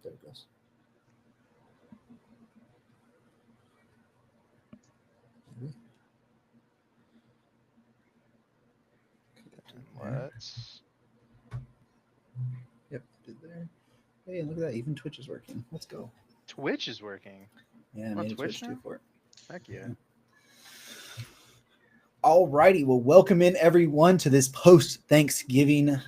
There it goes. Let's. Yep, did there. Hey, look at that. Even Twitch is working. Let's go. Twitch is working. Yeah, I On made a Twitch Twitch now? too for it. Heck yeah. Alrighty, well, welcome in everyone to this post-Thanksgiving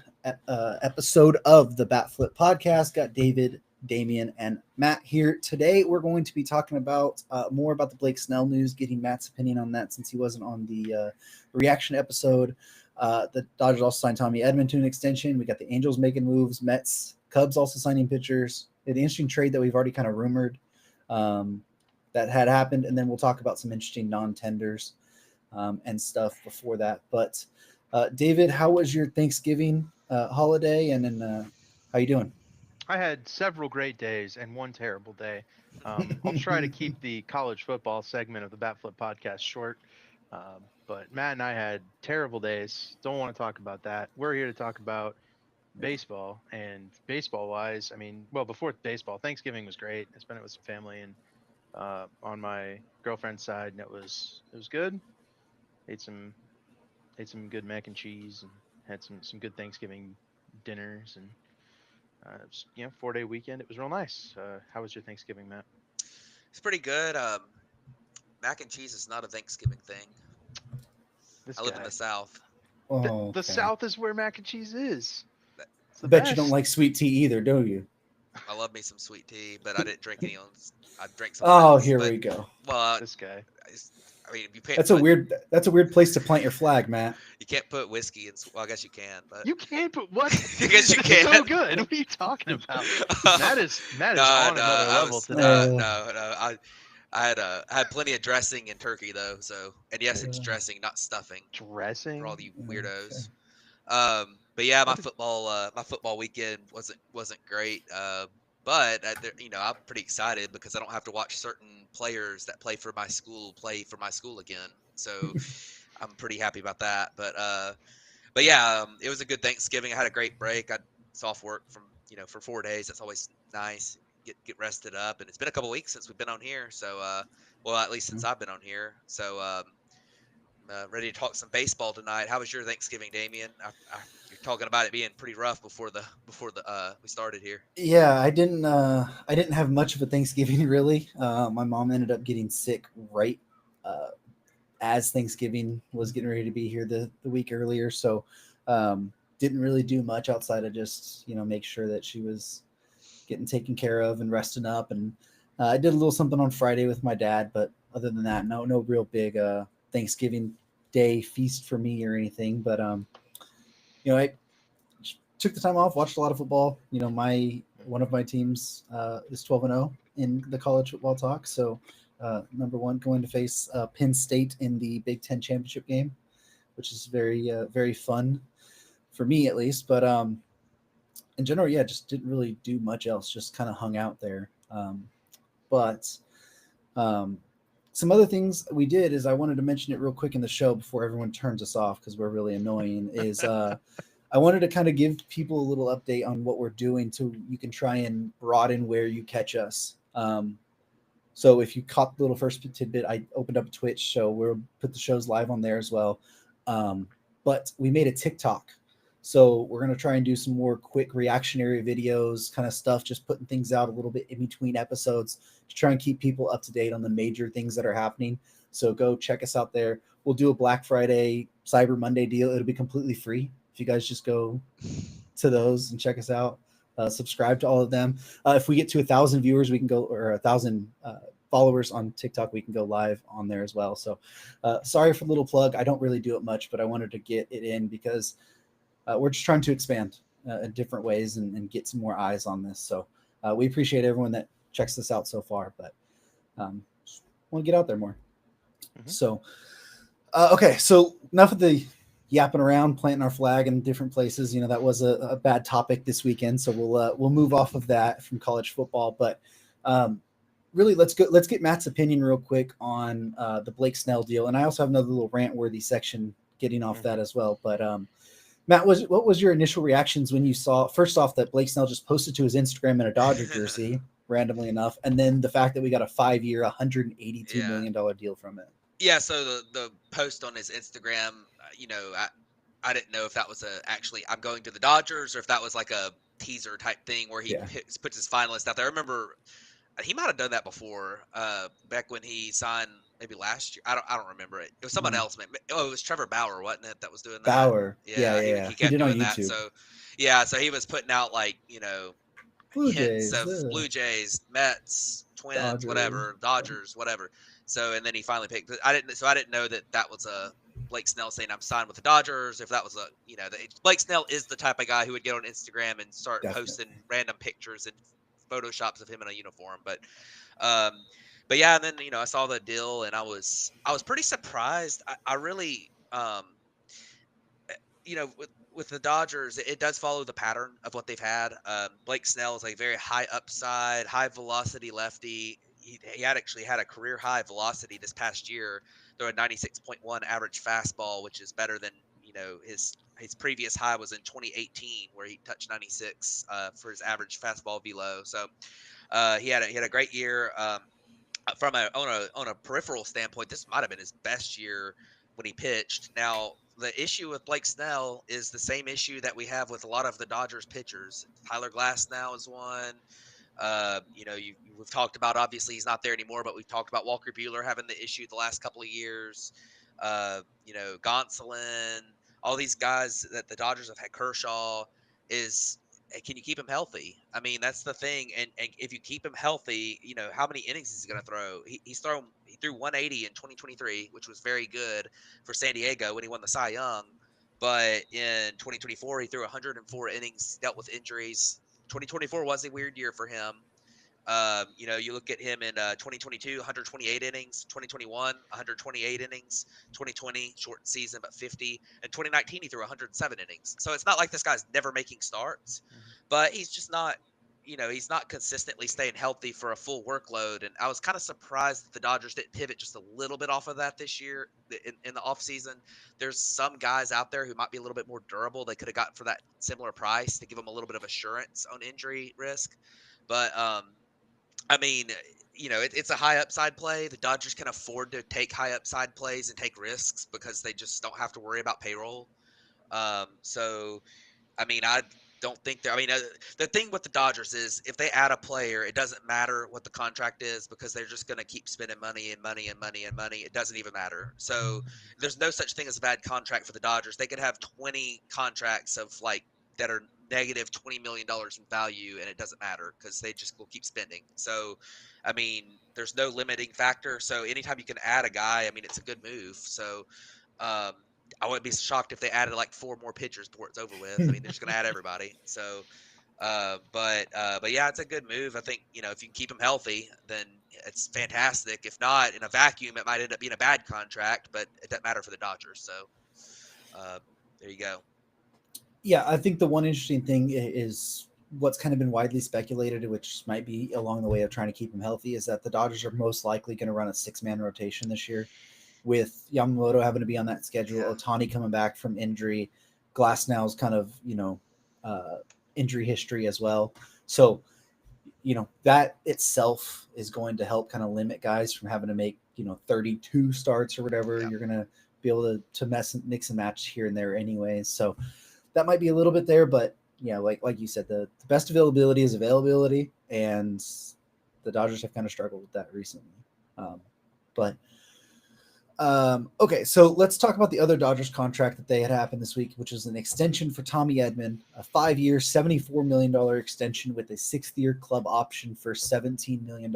episode of the Bat Flip Podcast. Got David, Damian, and Matt here today. We're going to be talking about more about the Blake Snell news, getting Matt's opinion on that since he wasn't on the reaction episode. The Dodgers also signed Tommy Edman to an extension. We got the Angels making moves, Mets, Cubs also signing pitchers. An interesting trade that we've already kind of rumored that had happened, and then we'll talk about some interesting non-tenders and stuff before that. But David, how was your Thanksgiving holiday, and then how you doing? I had several great days and one terrible day. I'll try to keep the college football segment of the Bat Flip podcast short. But Matt and I had terrible days. Don't want to talk about that. We're here to talk about baseball, and baseball wise, I mean, well, before baseball, Thanksgiving was great. I spent it with some family and on my girlfriend's side, and it was good. Ate some good mac and cheese and had some good Thanksgiving dinners, and it was 4-day weekend. It was real nice. How was your Thanksgiving, Matt? It's pretty good. Mac and cheese is not a Thanksgiving thing. This I live in guy. the South. Oh, The South is where mac and cheese is. That- It's I the bet best. you don't like sweet tea either, do you? I love me some sweet tea, but I didn't drink any on. I drank some. Oh, Friends, here but, we go. Well, This guy. I mean, you can't. That's a put, weird place to plant your flag, Matt. You can't put whiskey in. Well, I guess you can, but You can't put what? I guess you It's so can. good. What are you talking about? Matt is No, on no, another I level was, today. no. I had plenty of dressing and turkey though. So, and yes, it's Yeah. dressing, not stuffing, Dressing. for all you Okay. weirdos. But yeah, What did- my football weekend wasn't great. But I'm pretty excited because I don't have to watch certain players that play for my school again. So I'm pretty happy about that. But yeah, it was a good Thanksgiving. I had a great break. I was off work for 4 days. That's always nice. Get rested up. And it's been a couple weeks since we've been on here. So well, at least since I've been on here. So I'm ready to talk some baseball tonight. How was your Thanksgiving, Damien? You're talking about it being pretty rough before we started here. Yeah, I didn't have much of a Thanksgiving really. My mom ended up getting sick right uh, as Thanksgiving was getting ready to be here the week earlier, so didn't really do much outside of just make sure that she was getting taken care of and resting up. And I did a little something on Friday with my dad, but other than that, no real big Thanksgiving Day feast for me or anything. But I took the time off, watched a lot of football. One of my teams is 12-0 in the college football talk. So number one going to face Penn State in the Big Ten championship game, which is very fun for me at least. But in general, yeah, just didn't really do much else. Just kind of hung out there. But some other things we did is I wanted to mention it real quick in the show before everyone turns us off because we're really annoying. Is I wanted to kind of give people a little update on what we're doing so you can try and broaden where you catch us. So if you caught the little first tidbit, I opened up Twitch, so we'll put the shows live on there as well. But we made a TikTok. So we're going to try and do some more quick reactionary videos, kind of stuff, just putting things out a little bit in between episodes to try and keep people up to date on the major things that are happening. So go check us out there. We'll do a Black Friday, Cyber Monday deal. It'll be completely free. If you guys just go to those and check us out, subscribe to all of them. If we get to 1,000 viewers, we can go, or 1,000 followers on TikTok, we can go live on there as well. So sorry for the little plug. I don't really do it much, but I wanted to get it in because we're just trying to expand in different ways and get some more eyes on this. So we appreciate everyone that checks this out so far, but just want to get out there more. Mhm. So, okay. So enough of the yapping around, planting our flag in different places. That was a bad topic this weekend. So we'll move off of that from college football, but really let's get Matt's opinion real quick on the Blake Snell deal. And I also have another little rant worthy section getting off that as well. But Matt, what was your initial reactions when you saw, first off, that Blake Snell just posted to his Instagram in a Dodger jersey, randomly enough, and then the fact that we got a 5-year, $182 Yeah. million deal from it? Yeah, so the post on his Instagram, I didn't know if that was actually I'm going to the Dodgers or if that was like a teaser type thing where he Yeah. puts his finalist out there. I remember he might have done that before, back when he signed maybe last year. I don't remember it. It was someone Mm. else. Oh, it was Trevor Bauer, wasn't it? That was doing that. Bauer. Yeah, Yeah, yeah, he yeah. he He kept did on doing that. YouTube. So yeah, so he was putting out like Blue hints Jays, of the Blue Jays, Mets, Twins, Dodgers. whatever, Dodgers, whatever. So and then he finally picked. I didn't know that that was a Blake Snell saying I'm signed with the Dodgers. If that was Blake Snell is the type of guy who would get on Instagram and start Definitely. posting random pictures and photoshops of him in a uniform. Um, but yeah, and then I saw the deal and I was pretty surprised. I really with the Dodgers, it does follow the pattern of what they've had. Blake Snell is like very high upside, high velocity lefty. He had actually had a career high velocity this past year, through a 96.1 average fastball, which is better than his previous high was in 2018 where he touched 96 for his average fastball velo. So he had a great year. From on a peripheral standpoint, this might have been his best year when he pitched. Now, the issue with Blake Snell is the same issue that we have with a lot of the Dodgers pitchers. Tyler Glass now is one. We've talked about, obviously he's not there anymore, but we've talked about Walker Buehler having the issue the last couple of years. Gonsolin, all these guys that the Dodgers have had. Kershaw is. Can you keep him healthy? I mean, that's the thing. And if you keep him healthy, how many innings is he going to throw? He threw 180 in 2023, which was very good for San Diego when he won the Cy Young. But in 2024, he threw 104 innings, dealt with injuries. 2024 was a weird year for him. You look at him in 2022, 128 innings, 2021, 128 innings, 2020, shortened season, but 50. And 2019, he threw 107 innings. So it's not like this guy's never making starts, but he's just not, he's not consistently staying healthy for a full workload. And I was kind of surprised that the Dodgers didn't pivot just a little bit off of that this year in the offseason. There's some guys out there who might be a little bit more durable they could have gotten for that similar price to give them a little bit of assurance on injury risk. But I mean, it's a high upside play. The Dodgers can afford to take high upside plays and take risks because they just don't have to worry about payroll. So, I mean, I don't think they're. I mean, the thing with the Dodgers is if they add a player, it doesn't matter what the contract is because they're just going to keep spending money and money and money and money. It doesn't even matter. So, there's no such thing as a bad contract for the Dodgers. They could have 20 contracts of like that are negative $20 million in value, and it doesn't matter because they just will keep spending. So, I mean, there's no limiting factor. So, anytime you can add a guy, I mean, it's a good move. So, um, I wouldn't be shocked if they added like 4 more pitchers before it's over with. I mean, they're just going to add everybody. So, but yeah, it's a good move. I think if you can keep him healthy, then it's fantastic. If not, in a vacuum, it might end up being a bad contract, but it doesn't matter for the Dodgers. So, uh, there you go. Yeah, I think the one interesting thing is what's kind of been widely speculated, which might be along the way of trying to keep him healthy, is that the Dodgers are most likely going to run a 6-man rotation this year, with Yamamoto having to be on that schedule, Yeah. Otani coming back from injury, Glasnow's kind of uh, injury history as well. So that itself is going to help kind of limit guys from having to make 32 starts or whatever. Yeah. You're going to be able to mix and match here and there anyways. So that might be a little bit there, but yeah, like you said, the best availability is availability, and the Dodgers have kind of struggled with that recently. But okay, so let's talk about the other Dodgers contract that they had happened this week, which is an extension for Tommy Edman, a 5-year, $74 million extension with a 6th-year club option for $17 million.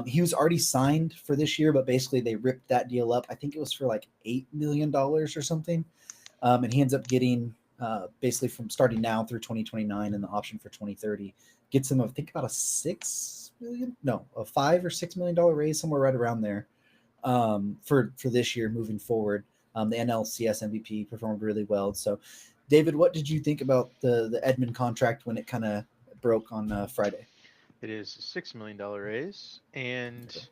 He was already signed for this year, but basically they ripped that deal up. I think it was for like $8 million or something. And he ends up getting basically from starting now through 2029 and the option for 2030 gets him, I think, about a $5 or $6 million raise, somewhere right around there. For this year moving forward. The NLCS MVP performed really well. So, David, what did you think about the Edman contract when it kind of broke on Friday? It is a $6 million raise. And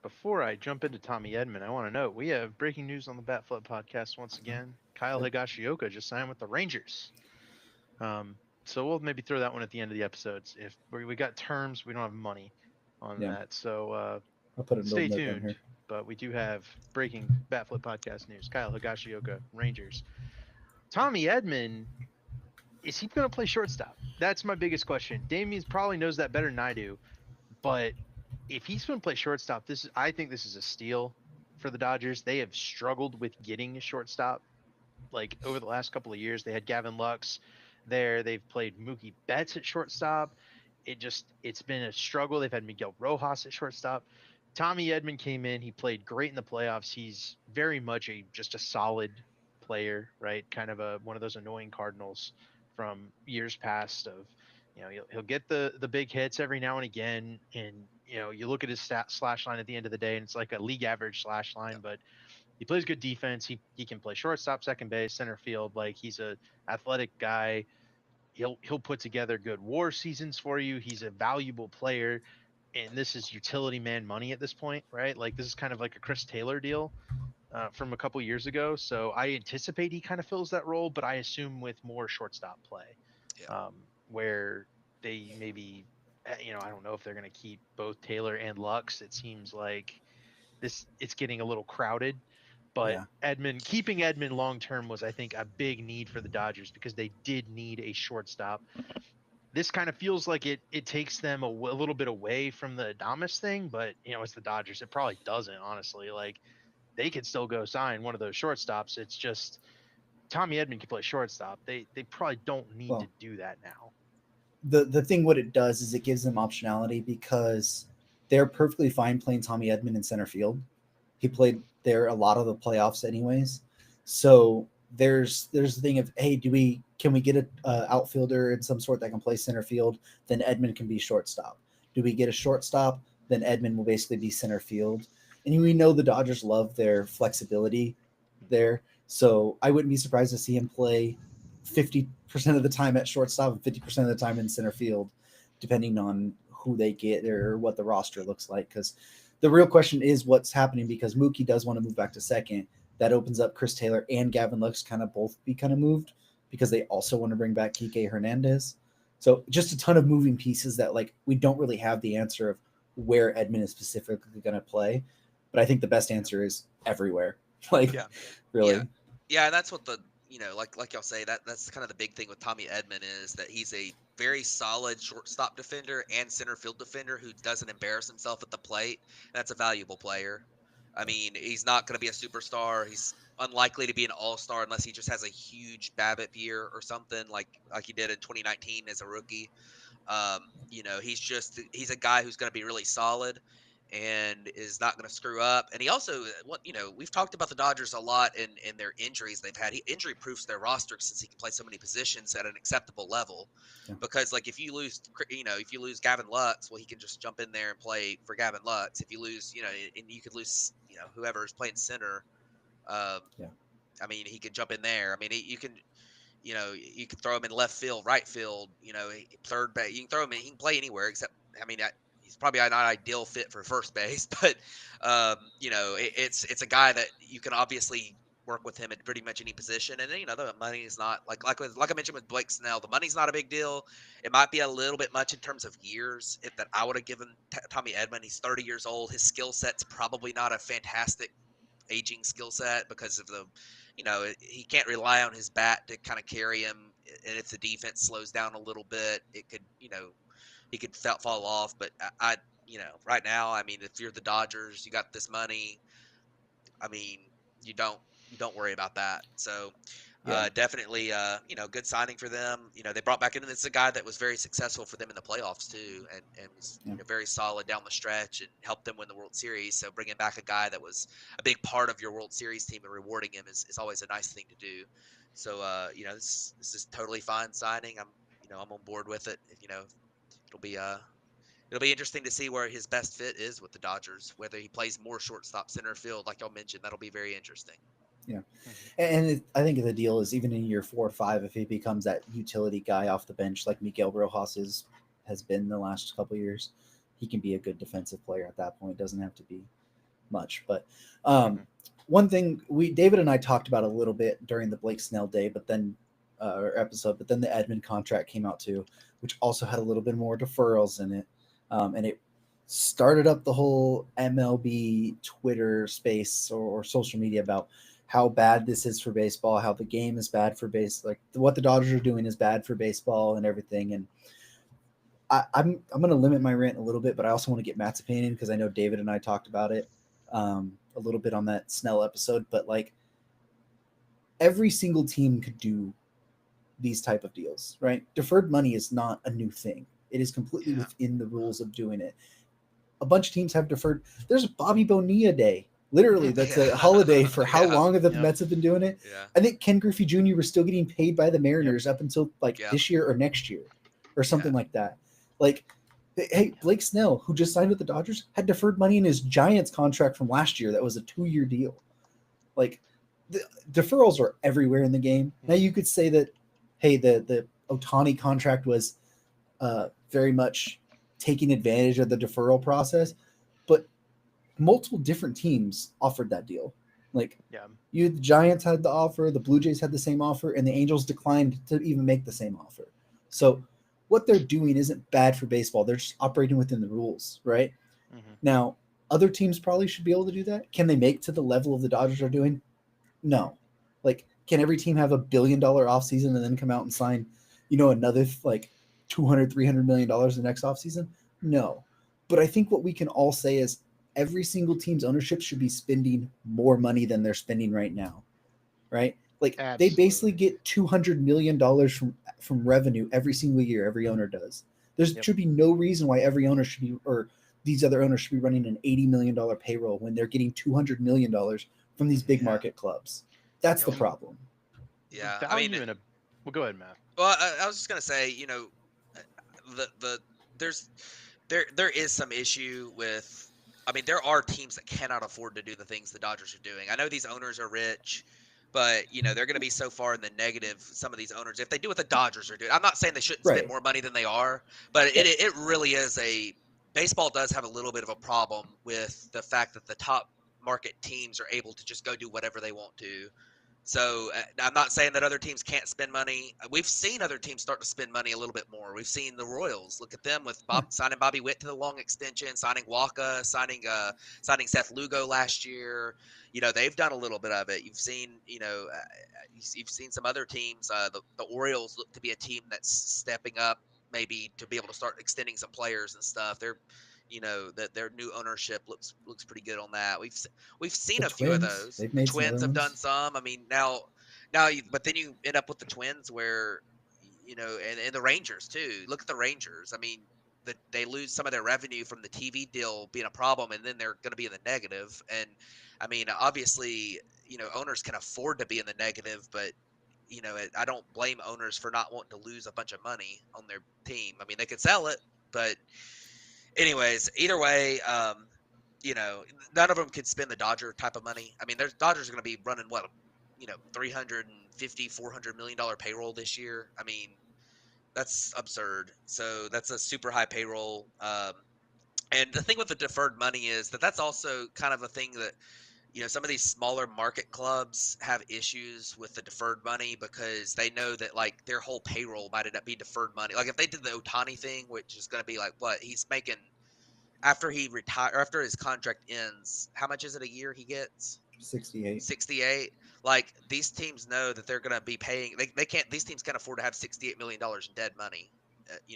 before I jump into Tommy Edman, I want to note we have breaking news on the Bat Flip podcast once again. Kyle Higashioka just signed with the Rangers. So we'll maybe throw that one at the end of the episodes. If we got terms, we don't have money on that. So I'll put a little stay note down tuned. here. But we do have breaking Batflip podcast news. Kyle Higashioka, Rangers. Tommy Edman, is he going to play shortstop? That's my biggest question. Damien probably knows that better than I do. But if he's going to play shortstop, I think this is a steal for the Dodgers. They have struggled with getting a shortstop. Like over the last couple of years, they had Gavin Lux there. They've played Mookie Betts at shortstop. It's been a struggle. They've had Miguel Rojas at shortstop. Tommy Edman came in. He played great in the playoffs. He's very much just a solid player, right? Kind of one of those annoying Cardinals from years past. Of he'll get the big hits every now and again, and you look at his slash line at the end of the day, and it's like a league average slash line, but he plays good defense. He can play shortstop, second base, center field. Like he's a athletic guy. He'll put together good WAR seasons for you. He's a valuable player, and this is utility man money at this point, right? Like this is kind of like a Chris Taylor deal from a couple years ago. So I anticipate he kind of fills that role, but I assume with more shortstop play, Yeah. where they maybe, I don't know if they're going to keep both Taylor and Lux. It seems like it's getting a little crowded. But keeping Edman long term was, I think, a big need for the Dodgers because they did need a shortstop. This kind of feels like it takes them a little bit away from the Adames thing, but it's the Dodgers. It probably doesn't, honestly. Like they could still go sign one of those shortstops. It's just Tommy Edman can play shortstop. They probably don't need to do that now. The thing what it does is it gives them optionality because they're perfectly fine playing Tommy Edman in center field. He played there a lot of the playoffs anyways. So there's the thing of, hey, can we get an outfielder in some sort that can play center field? Then Edman can be shortstop. Do we get a shortstop? Then Edman will basically be center field. And we know the Dodgers love their flexibility there. So I wouldn't be surprised to see him play 50% of the time at shortstop and 50% of the time in center field, depending on who they get or what the roster looks like. Because the real question is what's happening, because Mookie does want to move back to second. That opens up Chris Taylor and Gavin Lux kind of both be kind of moved because they also want to bring back Kike Hernandez. So just a ton of moving pieces that like we don't really have the answer of where Edman is specifically going to play. But I think the best answer is everywhere. Like, really. Yeah, and that's what like y'all say, that's kind of the big thing with Tommy Edman is that he's a very solid shortstop defender and center field defender who doesn't embarrass himself at the plate. That's a valuable player. I mean, he's not going to be a superstar. He's unlikely to be an all-star unless he just has a huge BABIP year or something like he did in 2019 as a rookie. He's a guy who's going to be really solid and is not going to screw up. And he also, we've talked about the Dodgers a lot in their injuries they've had. He injury proofs their roster since he can play so many positions at an acceptable level. Yeah. Because like if you lose Gavin Lux, well, he can just jump in there and play for Gavin Lux. If you lose, and you could lose, whoever is playing center. I mean, he could jump in there. I mean, you can throw him in left field, right field, third base. You can throw him in. He can play anywhere except, I mean, he's probably not ideal fit for first base, but it's a guy that you can obviously work with him at pretty much any position. And then, the money is not like I mentioned with Blake Snell, the money's not a big deal. It might be a little bit much in terms of years that I would have given Tommy Edman. He's 30 years old. His skill set's probably not a fantastic aging skill set because of he can't rely on his bat to kind of carry him. And if the defense slows down a little bit, it could, he could fall off. But right now, I mean, if you're the Dodgers, you got this money. I mean, you don't worry about that. So definitely, good signing for them. They brought back in, and it's a guy that was very successful for them in the playoffs too, and was very solid down the stretch and helped them win the World Series. So bringing back a guy that was a big part of your World Series team and rewarding him is always a nice thing to do. So this is totally fine signing. I'm on board with it. It'll be interesting to see where his best fit is with the Dodgers, whether he plays more shortstop, center field, like y'all mentioned. That'll be very interesting. Yeah. And I think the deal is even in year 4 or 5, if he becomes that utility guy off the bench like Miguel Rojas has been the last couple of years, he can be a good defensive player at that point. It doesn't have to be much. But one thing David and I talked about a little bit during the Blake Snell day, but then or episode, but then the Edman contract came out too, which also had a little bit more deferrals in it, and it started up the whole MLB Twitter space or social media about how bad this is for baseball, how the game is bad for like what the Dodgers are doing is bad for baseball and everything. And I'm going to limit my rant a little bit, but I also want to get Matt's opinion because I know David and I talked about it a little bit on that Snell episode. But like every single team could do these type of deals, right? Deferred money is not a new thing. It is completely within the rules of doing it. A bunch of teams have deferred. There's a Bobby Bonilla Day. Literally, that's a holiday for how long have the Mets have been doing it. Yeah. I think Ken Griffey Jr. was still getting paid by the Mariners up until like this year or next year or something like that. Like, hey, Blake Snell, who just signed with the Dodgers, had deferred money in his Giants contract from last year. That was a 2-year deal. Like, the deferrals are everywhere in the game. Now you could say that, hey, the Ohtani contract was very much taking advantage of the deferral process, but multiple different teams offered that deal. Like, the Giants had the offer, the Blue Jays had the same offer, and the Angels declined to even make the same offer. So what they're doing isn't bad for baseball. They're just operating within the rules, right? Mm-hmm. Now, other teams probably should be able to do that. Can they make to the level of the Dodgers are doing? No. Like, can every team have $1 billion offseason and then come out and sign, another like $200-300 million the next offseason? No. But I think what we can all say is every single team's ownership should be spending more money than they're spending right now, right? Like Absolutely. They basically get $200 million from revenue every single year. Every owner does. There should be no reason why every owner should be, or these other owners should be running an $80 million payroll when they're getting $200 million from these big market clubs. That's the problem. Yeah, I mean, well, go ahead, Matt. Well, I was just gonna say, there is some issue with. I mean, there are teams that cannot afford to do the things the Dodgers are doing. I know these owners are rich, but they're going to be so far in the negative. Some of these owners, if they do what the Dodgers are doing, I'm not saying they shouldn't spend more money than they are, but it really is baseball does have a little bit of a problem with the fact that the top market teams are able to just go do whatever they want to. So I'm not saying that other teams can't spend money. We've seen other teams start to spend money a little bit more. We've seen the Royals. Look at them with signing Bobby Witt to the long extension, signing Waka, signing Seth Lugo last year. They've done a little bit of it. You've seen you've seen some other teams. The Orioles look to be a team that's stepping up, maybe to be able to start extending some players and stuff. They're that their new ownership looks pretty good on that. We've seen a few of those. The Twins have done some. I mean, but then you end up with the Twins where, and the Rangers too. Look at the Rangers. I mean, they lose some of their revenue from the TV deal being a problem, and then they're going to be in the negative. And I mean, obviously, owners can afford to be in the negative, but I don't blame owners for not wanting to lose a bunch of money on their team. I mean, they could sell it, but anyways, either way, none of them could spend the Dodger type of money. I mean, there's Dodgers are going to be running what, $350-400 million payroll this year. I mean, that's absurd. So that's a super high payroll. And the thing with the deferred money is that's also kind of a thing that, some of these smaller market clubs have issues with the deferred money because they know that like their whole payroll might end up being deferred money. Like if they did the Ohtani thing, which is going to be like what he's making after he retire, after his contract ends, how much is it a year he gets? 68. Like these teams know that they're going to be paying. They can't. These teams can't afford to have $68 million in dead money,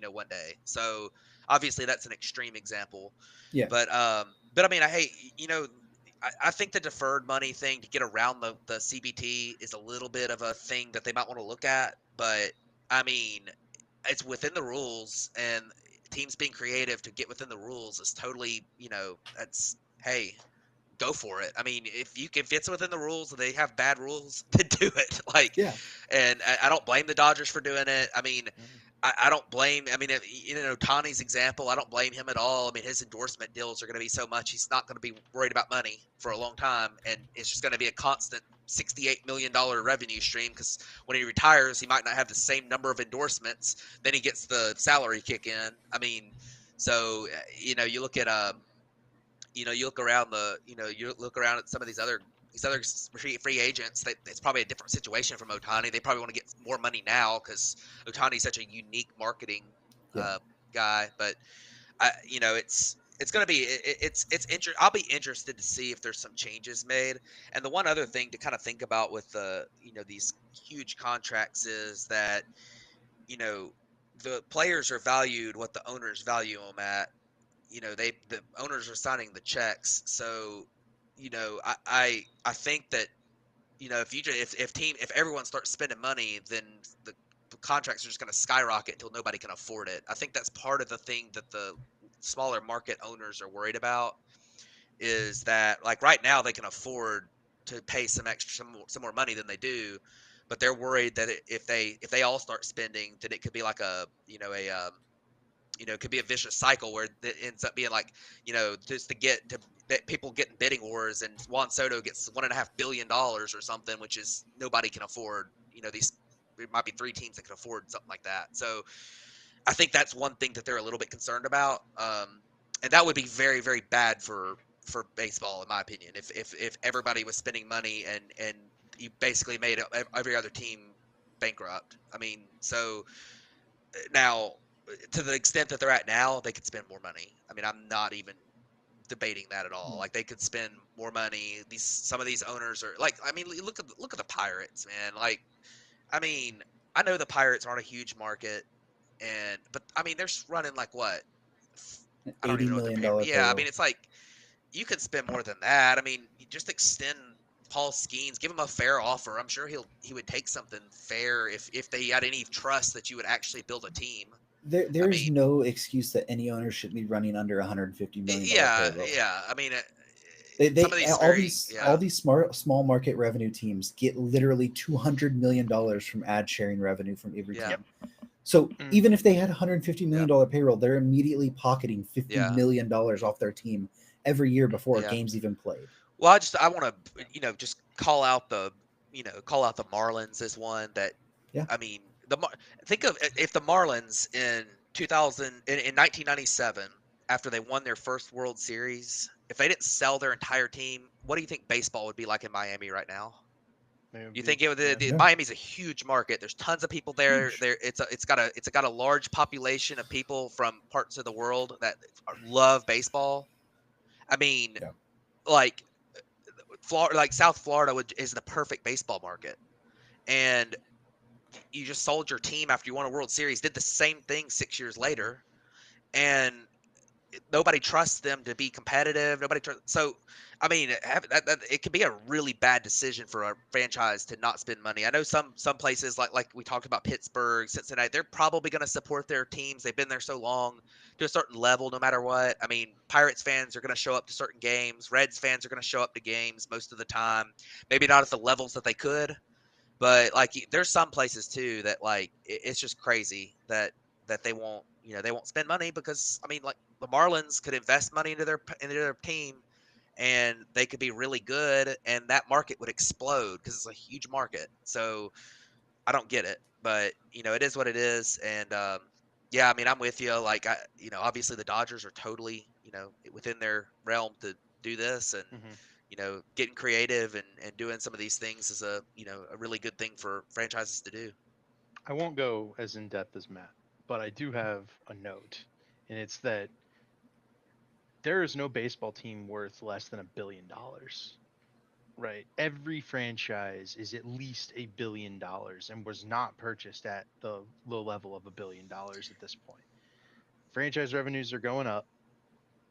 one day. So obviously that's an extreme example. Yeah. But I mean, I think the deferred money thing to get around the CBT is a little bit of a thing that they might want to look at. But I mean, it's within the rules, and teams being creative to get within the rules is totally, that's, hey, go for it. I mean, if it's within the rules and they have bad rules, then do it. Like, and I don't blame the Dodgers for doing it. I mean, I don't blame. I mean, Ohtani's example, I don't blame him at all. I mean, his endorsement deals are going to be so much, he's not going to be worried about money for a long time, and it's just going to be a constant $68 million revenue stream because when he retires, he might not have the same number of endorsements. Then he gets the salary kick in. I mean, so you look at you look around at some of these other free agents, it's probably a different situation from Ohtani. They probably want to get more money now because Ohtani's such a unique marketing Yeah. guy. But it's going to be it's interesting. I'll be interested to see if there's some changes made. And the one other thing to kind of think about with these huge contracts is that the players are valued what the owners value them at. The owners are signing the checks, so I think that if everyone starts spending money, then the contracts are just going to skyrocket until nobody can afford it. I think that's part of the thing that the smaller market owners are worried about, is that like right now they can afford to pay some more money than they do, but they're worried that if they all start spending, then it could be like it could be a vicious cycle where it ends up being like, just to people getting bidding wars, and Juan Soto gets $1.5 billion or something, which is nobody can afford. There might be three teams that can afford something like that. So I think that's one thing that they're a little bit concerned about. And that would be very, very bad for baseball, in my opinion. If everybody was spending money and you basically made every other team bankrupt. I mean, so now, to the extent that they're at now, they could spend more money. I mean, I'm not even debating that at all. Like, they could spend more money. Some of these owners are like, I mean, look at the Pirates, man. Like, I mean, I know the Pirates aren't a huge market, but I mean, they're running like what? I don't $80 even know what their million Yeah, I payroll. mean, it's like you could spend more than that. I mean, you just extend Paul Skeens, give him a fair offer. I'm sure he would take something fair if they had any trust that you would actually build a team. I There's mean, no excuse that any owner should be running under $150 million yeah, payroll. yeah. I mean, some They of these all very, these yeah, all these small market revenue teams get literally $200 million from ad sharing revenue from every yeah, team. So Mm. even if they had $150 yeah, million payroll, they're immediately pocketing $50 yeah, million off their team every year before yeah. games even played. Well, I want to, just call out the Marlins as one that, Yeah. I mean, think of if the Marlins in 1997, after they won their first World Series, if they didn't sell their entire team, what do you think baseball would be like in Miami right now? It would You be, think it would, yeah. Yeah. Miami's a huge market. There's tons of people there. Huge. It's got a large population of people from parts of the world that love baseball. I mean, Yeah. like Florida, like South Florida is the perfect baseball market. And you just sold your team after you won a World Series, did the same thing 6 years later, and nobody trusts them to be competitive. So, I mean, it can be a really bad decision for a franchise to not spend money. I know some places like we talked about Pittsburgh, Cincinnati, they're probably going to support their teams. They've been there so long to a certain level, no matter what. I mean, Pirates fans are going to show up to certain games. Reds fans are going to show up to games most of the time. Maybe not at the levels that they could, but like there's some places too that like it's just crazy that they won't spend money because I mean like the Marlins could invest money into their team and they could be really good and that market would explode because it's a huge market. So I don't get it, but it is what it is. And yeah, I mean I'm with you. Like obviously the Dodgers are totally within their realm to do this, and Hmm. getting creative and doing some of these things is a really good thing for franchises to do. I won't go as in depth as Matt, but I do have a note, and it's that there is no baseball team worth less than $1 billion. Right. Every franchise is at least $1 billion and was not purchased at the low level of $1 billion at this point. Franchise revenues are going up,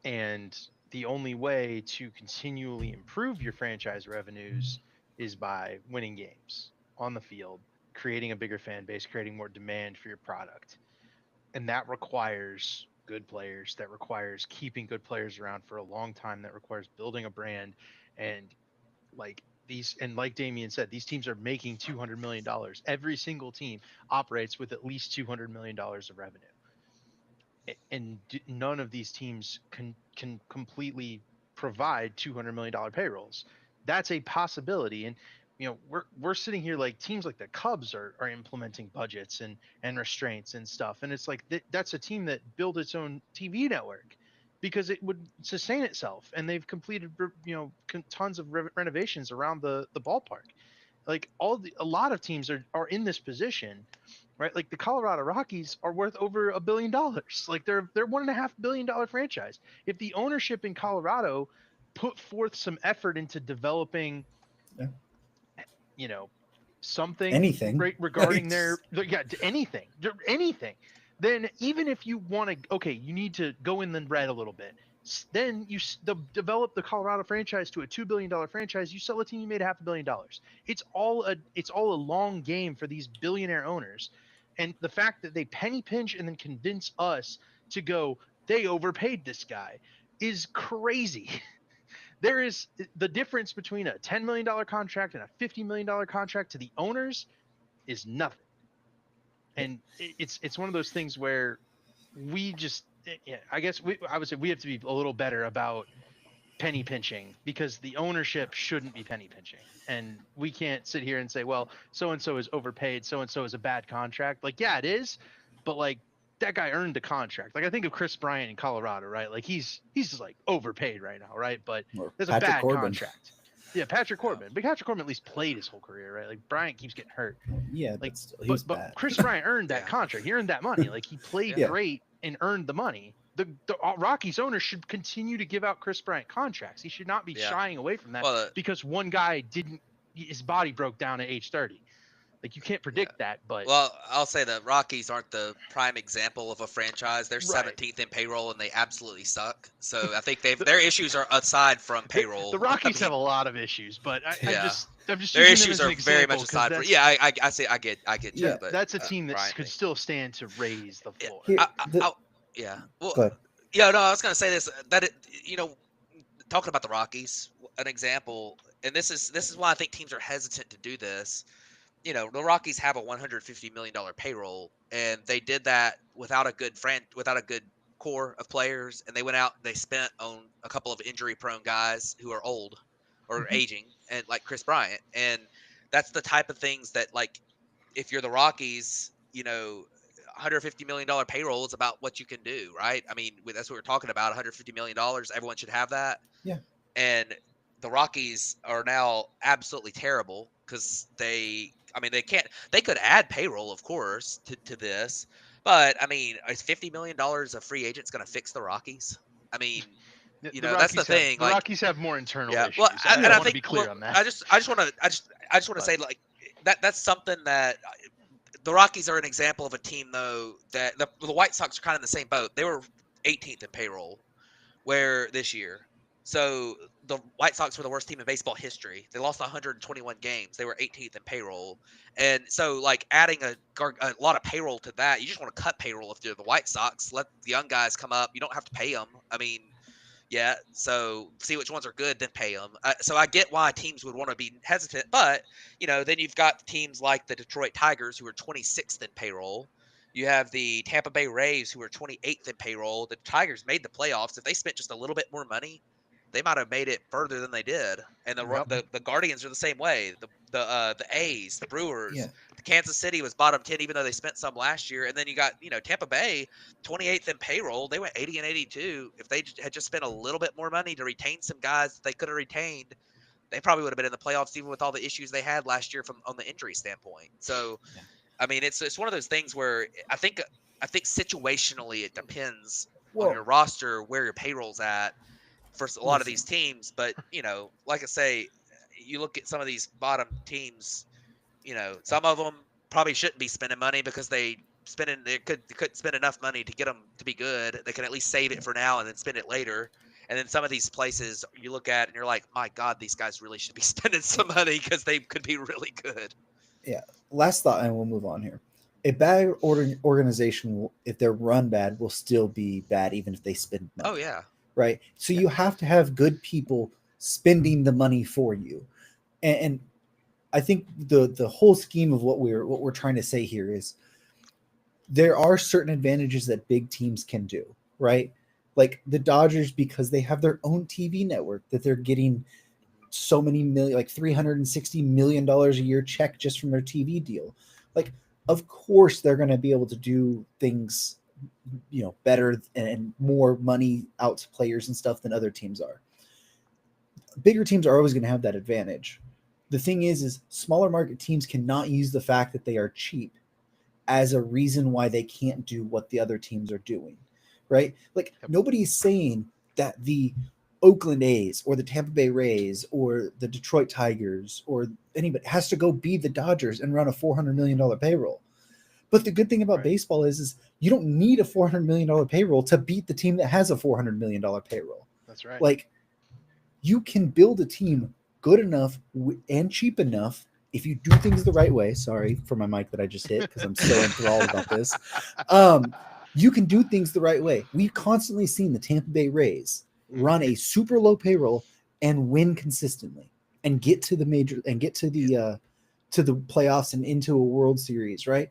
and the only way to continually improve your franchise revenues is by winning games on the field, creating a bigger fan base, creating more demand for your product. And that requires good players, that requires keeping good players around for a long time, that requires building a brand. And like Damien said, these teams are making $200 million. Every single team operates with at least $200 million of revenue, and none of these teams can completely provide $200 million payrolls. That's a possibility, and we're sitting here like teams like the Cubs are implementing budgets and restraints and stuff, and it's like that's a team that built its own TV network. because it would sustain itself. And they've completed, tons of renovations around the ballpark. Like a lot of teams are in this position, right? Like the Colorado Rockies are worth over $1 billion. Like they're $1.5 billion franchise. If the ownership in Colorado put forth some effort into developing, Yeah. something Anything. regarding anything, then even if you want to, okay, you need to go in the red a little bit. Then you develop the Colorado franchise to a $2 billion franchise. You sell a team, you made $500 million. It's all a long game for these billionaire owners, and the fact that they penny pinch and then convince us to go, they overpaid this guy, is crazy. There is the difference between a $10 million contract and a $50 million contract to the owners is nothing. And it's one of those things where we just, I guess I would say we have to be a little better about penny pinching, because the ownership shouldn't be penny pinching. And we can't sit here and say, well, so-and-so is overpaid, so-and-so is a bad contract. Like, yeah, it is, but like that guy earned the contract. Like I think of Chris Bryant in Colorado, right? Like he's just like overpaid right now, right? But there's a bad contract. Yeah, Patrick Corbin. But Patrick Corbin at least played his whole career, right? Like Bryant keeps getting hurt. Yeah, like, but Chris Bryant earned that contract. He earned that money. Like he played great and earned the money. The Rockies owner should continue to give out Chris Bryant contracts. He should not be shying away from that because one guy his body broke down at age 30. Like you can't predict that, but I'll say the Rockies aren't the prime example of a franchise. They're 17th in payroll and they absolutely suck. So I think their issues are aside from payroll. The Rockies have a lot of issues, but I'm just their using issues them as are very much aside from. Yeah, I get you. Yeah, but that's a team that could still stand to raise the floor. I was gonna say this, that talking about the Rockies, an example, and this is why I think teams are hesitant to do this. The Rockies have a $150 million payroll, and they did that without a good core of players, and they went out and they spent on a couple of injury-prone guys who are old or aging, and like Chris Bryant, and that's the type of things that, like, if you're the Rockies, $150 million payroll is about what you can do, right? I mean, that's what we're talking about. $150 million, everyone should have that. Yeah. And the Rockies are now absolutely terrible because they could add payroll, of course, to this, but I mean, is $50 million of free agents going to fix the Rockies? I mean, that's the thing. The Rockies have more internal issues. Well, and I want to be clear on that. I just want to say, like, that's something that the Rockies are an example of a team, though, that the White Sox are kind of in the same boat. They were 18th in payroll this year. So the White Sox were the worst team in baseball history. They lost 121 games. They were 18th in payroll. And so, like, adding a lot of payroll to that, you just want to cut payroll if you're the White Sox. Let the young guys come up. You don't have to pay them. I mean, yeah, so see which ones are good, then pay them. So I get why teams would want to be hesitant. But, then you've got teams like the Detroit Tigers, who are 26th in payroll. You have the Tampa Bay Rays, who are 28th in payroll. The Tigers made the playoffs. If they spent just a little bit more money, they might have made it further than they did. And the Guardians are the same way. The A's, the Brewers, the Kansas City was bottom 10, even though they spent some last year. And then you got, Tampa Bay, 28th in payroll. They went 80 and 82. If they had just spent a little bit more money to retain some guys that they could have retained, they probably would have been in the playoffs, even with all the issues they had last year on the injury standpoint. So, I mean, it's one of those things where I think situationally it depends on your roster, where your payroll's at for a lot of these teams. But, like I say, you look at some of these bottom teams, some of them probably shouldn't be spending money because they could spend enough money to get them to be good. They can at least save it for now and then spend it later. And then some of these places you look at and you're like, my God, these guys really should be spending some money because they could be really good. Yeah. Last thought, and we'll move on here. A bad organization, if they're run bad, will still be bad even if they spend money. Oh, yeah. Right. So you have to have good people spending the money for you. And I think the whole scheme of what we're trying to say here is there are certain advantages that big teams can do, right? Like the Dodgers, because they have their own TV network that they're getting so many million, like $360 million a year check just from their TV deal. Like, of course they're going to be able to do things better and more money out to players and stuff than other teams are. Bigger teams are always going to have that advantage. The thing is smaller market teams cannot use the fact that they are cheap as a reason why they can't do what the other teams are doing, right? Like Yep. nobody's saying that the Oakland A's or the Tampa Bay Rays or the Detroit Tigers or anybody has to go be the Dodgers and run a $400 million payroll. But the good thing about Right. baseball is you don't need a $400 million payroll to beat the team that has a $400 million payroll. That's right. Like you can build a team good enough and cheap enough if you do things the right way. Sorry for my mic that I just hit because I'm so enthralled about this. Um, you can do things the right way. We've constantly seen the Tampa Bay Rays run a super low payroll and win consistently and get to the major and get to the playoffs and into a World Series, right?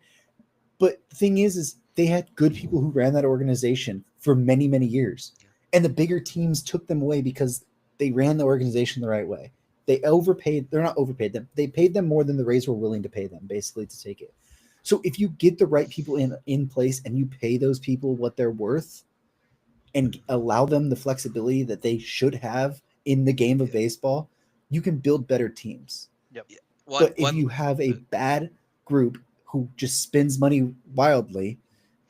But the thing is they had good people who ran that organization for many, many years. And the bigger teams took them away because they ran the organization the right way. They overpaid. They're not overpaid them. They paid them more than the Rays were willing to pay them, basically, to take it. So if you get the right people in place and you pay those people what they're worth and allow them the flexibility that they should have in the game of baseball, you can build better teams. Yep. Yeah. But if you have a bad group who just spends money wildly,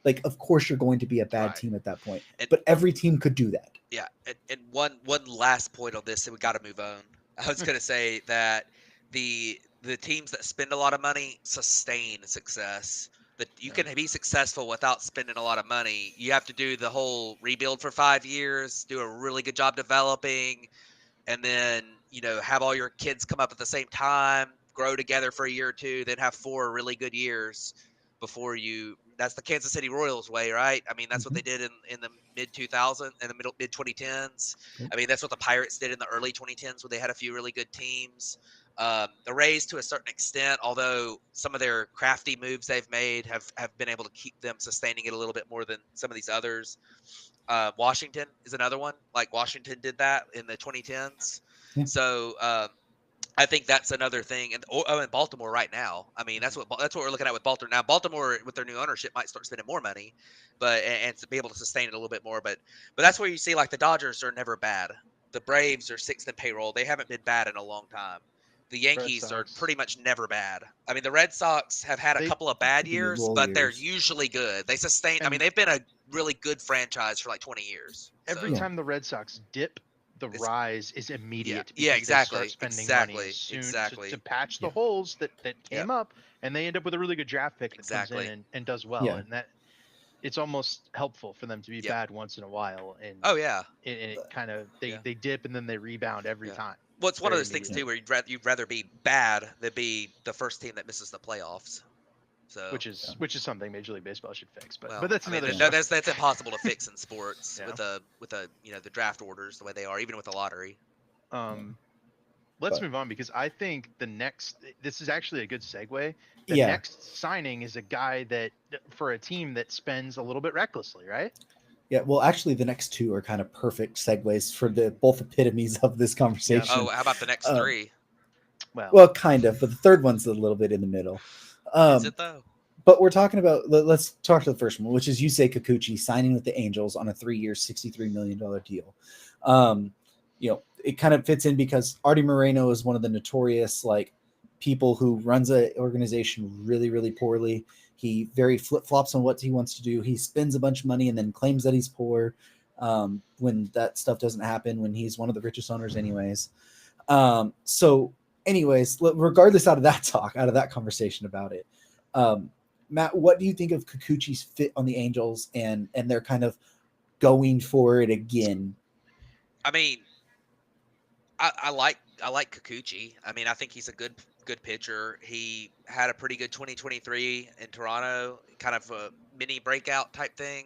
like of course you're going to be a bad Right. team at that point. And But every team could do that. yeah, and one last point on this, and we got to move on. I was going to say that the teams that spend a lot of money sustain success. That you can be successful without spending a lot of money. You have to do the whole rebuild for 5 years, do a really good job developing, and then have all your kids come up at the same time, grow together for a year or two, then have 4 really good years before you. That's the Kansas City Royals way, right? I mean, that's what Mhm. they did in the mid 2000s, in the mid 2010s. Yep. I mean, that's what the Pirates did in the early 2010s, where they had a few really good teams. The Rays, to a certain extent, although some of their crafty moves they've made have been able to keep them sustaining it a little bit more than some of these others. Washington is another one. Like Washington did that in the 2010s. Yeah. So I think that's another thing. And Baltimore right now. I mean, that's what we're looking at with Baltimore now. Baltimore with their new ownership might start spending more money, but and to be able to sustain it a little bit more. But that's where you see like the Dodgers are never bad. The Braves are sixth in payroll. They haven't been bad in a long time. The Red Yankees are Sox. pretty much never bad. I mean, the Red Sox have had a They couple of bad The years, roll but they're years. usually good. They sustain. I mean, and they've been a really good franchise for like 20 years. every So Yeah. time the Red Sox dip, the it's rise is yeah, immediate yeah, because they start exactly, spending money as exactly, soon to exactly. patch the Yeah. holes that Yeah, came up, and they end up with a really good draft pick that comes in exactly. and does well, Yeah. and that it's almost helpful for them to be Yep. bad once in a while, and Oh yeah, it kind of they yeah, they dip and then they rebound every yeah. time Well, it's one of very those things Yeah. too immediately, where you'd rather be bad than be the first team that misses the playoffs. So, Yeah. which is something Major League Baseball should fix, but well, that's I mean, another Yeah. no, story. that's impossible to fix in sports Yeah. with a the draft orders the way they are, even with the lottery. Yeah. Um, let's But move on because I think this is actually a good segue. The yeah. next signing is a guy that for a team that spends a little bit recklessly, right? Yeah. Well, actually, the next two are kind of perfect segues for the both epitomes of this Yeah. Oh, conversation. how about the next Um, three? Well, well, kind of, but the third one's a little bit in the middle. Is Um, it though? but we're talking about. Let's talk to the first one, which is Yusei Kikuchi signing with the Angels on a 3-year, $63 million deal. It kind of fits in because Artie Moreno is one of the notorious like people who runs a organization really, really poorly. He very flip flops on what he wants to do. He spends a bunch of money and then claims that he's poor when that stuff doesn't happen. When he's one of the richest owners, anyways. So, anyways, regardless out of that conversation about it, um, Matt, what do you think of Kikuchi's fit on the Angels and they're kind of going for it again? I mean, I like Kikuchi. I mean, I think he's a good pitcher. He had a pretty good 2023 in Toronto, kind of a mini breakout type thing.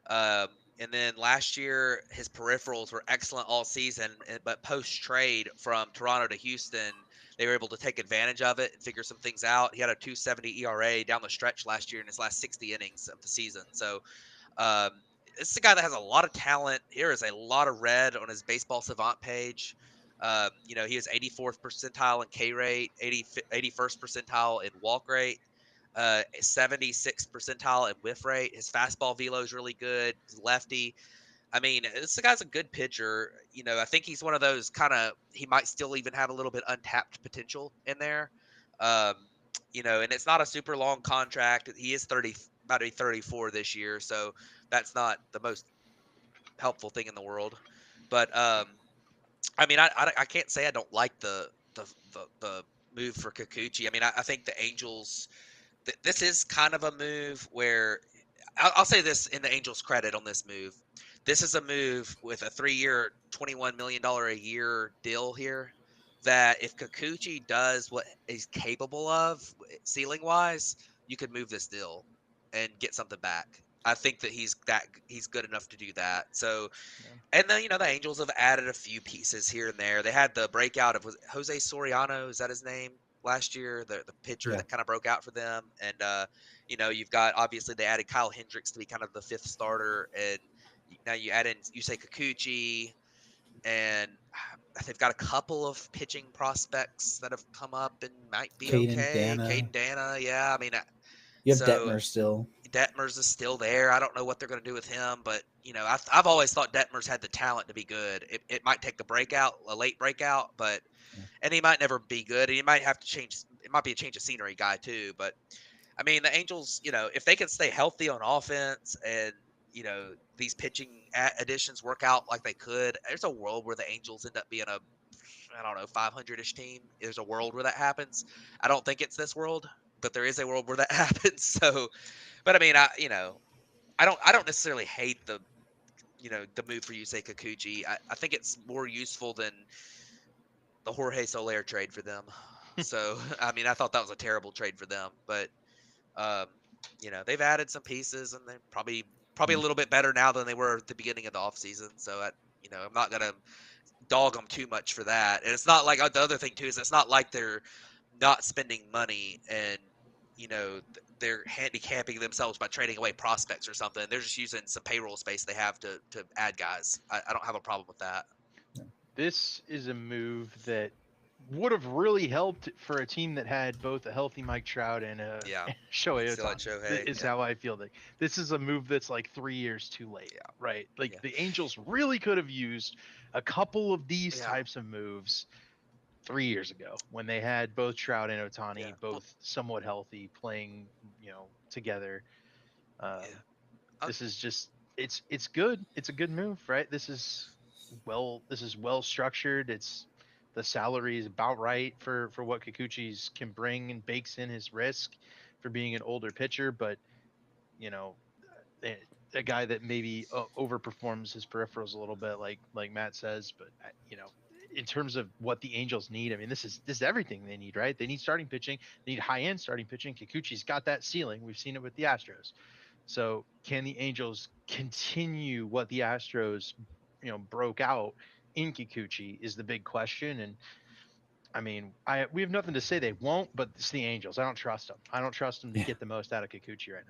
Um, and then last year, his peripherals were excellent all season. But post trade from Toronto to Houston, they were able to take advantage of it and figure some things out. He had a 2.70 ERA down the stretch last year in his last 60 innings of the season. So um, this is a guy that has a lot of talent. Here is a lot of red on his baseball savant page. He was 84th percentile in K rate, 81st percentile in walk rate. 76th percentile in whiff rate. His fastball velo is really good. He's lefty. I mean, this guy's a good pitcher. I think he's one of those he might still even have a little bit untapped potential in there. Um, and it's not a super long contract. He is 30, about to be 34 this year, so that's not the most helpful thing in the world. But I mean, I can't say I don't like the move for Kikuchi. I mean, I think the Angels. This is kind of a move where I'll say this in the Angels' credit on this move. This is a move with a 3-year, $21 million a year deal here. That if Kikuchi does what he's capable of, ceiling wise, you could move this deal and get something back. I think that he's good enough to do that. So, Yeah. and then the Angels have added a few pieces here and there. They had the breakout of Jose Soriano, is that his name? Last year, the pitcher that kind of broke out for them, and you've got obviously they added Kyle Hendricks to be kind of the fifth starter, and now you add in Yusei Kikuchi, and they've got a couple of pitching prospects that have come up and might be Caden okay. Dana. Caden Dana, yeah, I mean, You have so Detmer still. Detmers is still there. I don't know what they're going to do with him, but I've always thought Detmers had the talent to be good. It might take a late breakout, but and he might never be good. And he might have to change. It might be a change of scenery guy too. But I mean, the Angels, if they can stay healthy on offense and these pitching additions work out like they could, there's a world where the Angels end up being a I don't know 500-ish team. There's a world where that happens. I don't think it's this world, but there is a world where that happens. So, but I mean, I don't necessarily hate the move for Yusei Kikuchi. I think it's more useful than the Jorge Soler trade for them. So, I mean, I thought that was a terrible trade for them, but um, they've added some pieces and they're probably a little bit better now than they were at the beginning of the offseason. So, I'm not going to dog them too much for that. And it's not like the other thing too is it's not like they're not spending money and they're handicapping themselves by trading away prospects or something. They're just using some payroll space they have to add guys. I don't have a problem with that. This is a move that would have really helped for a team that had both a healthy Mike Trout and a Yeah. Shohei Still had Ohtani. Shohei, Is yeah. how I feel. Like this is a move that's like 3 years too late. Yeah. Right. Like Yeah. the Angels really could have used a couple of these Yeah. types of moves 3 years ago when they had both Trout and Ohtani Yeah. both somewhat healthy playing, together. Yeah. This is just it's good. It's a good move, right? This is well structured. It's the salary is about right for what Kikuchi's can bring and bakes in his risk for being an older pitcher, but you know, a, a guy that maybe overperforms his peripherals a little bit, like Matt says. But in terms of what the Angels need, I mean, this is everything they need, right? They need starting pitching. They need high end starting pitching. Kikuchi's got that ceiling. We've seen it with the Astros. So can the Angels continue what the Astros, broke out in Kikuchi is the big question. And I mean, we have nothing to say they won't, but it's the Angels. I don't trust them. I don't trust them to get the most out of Kikuchi right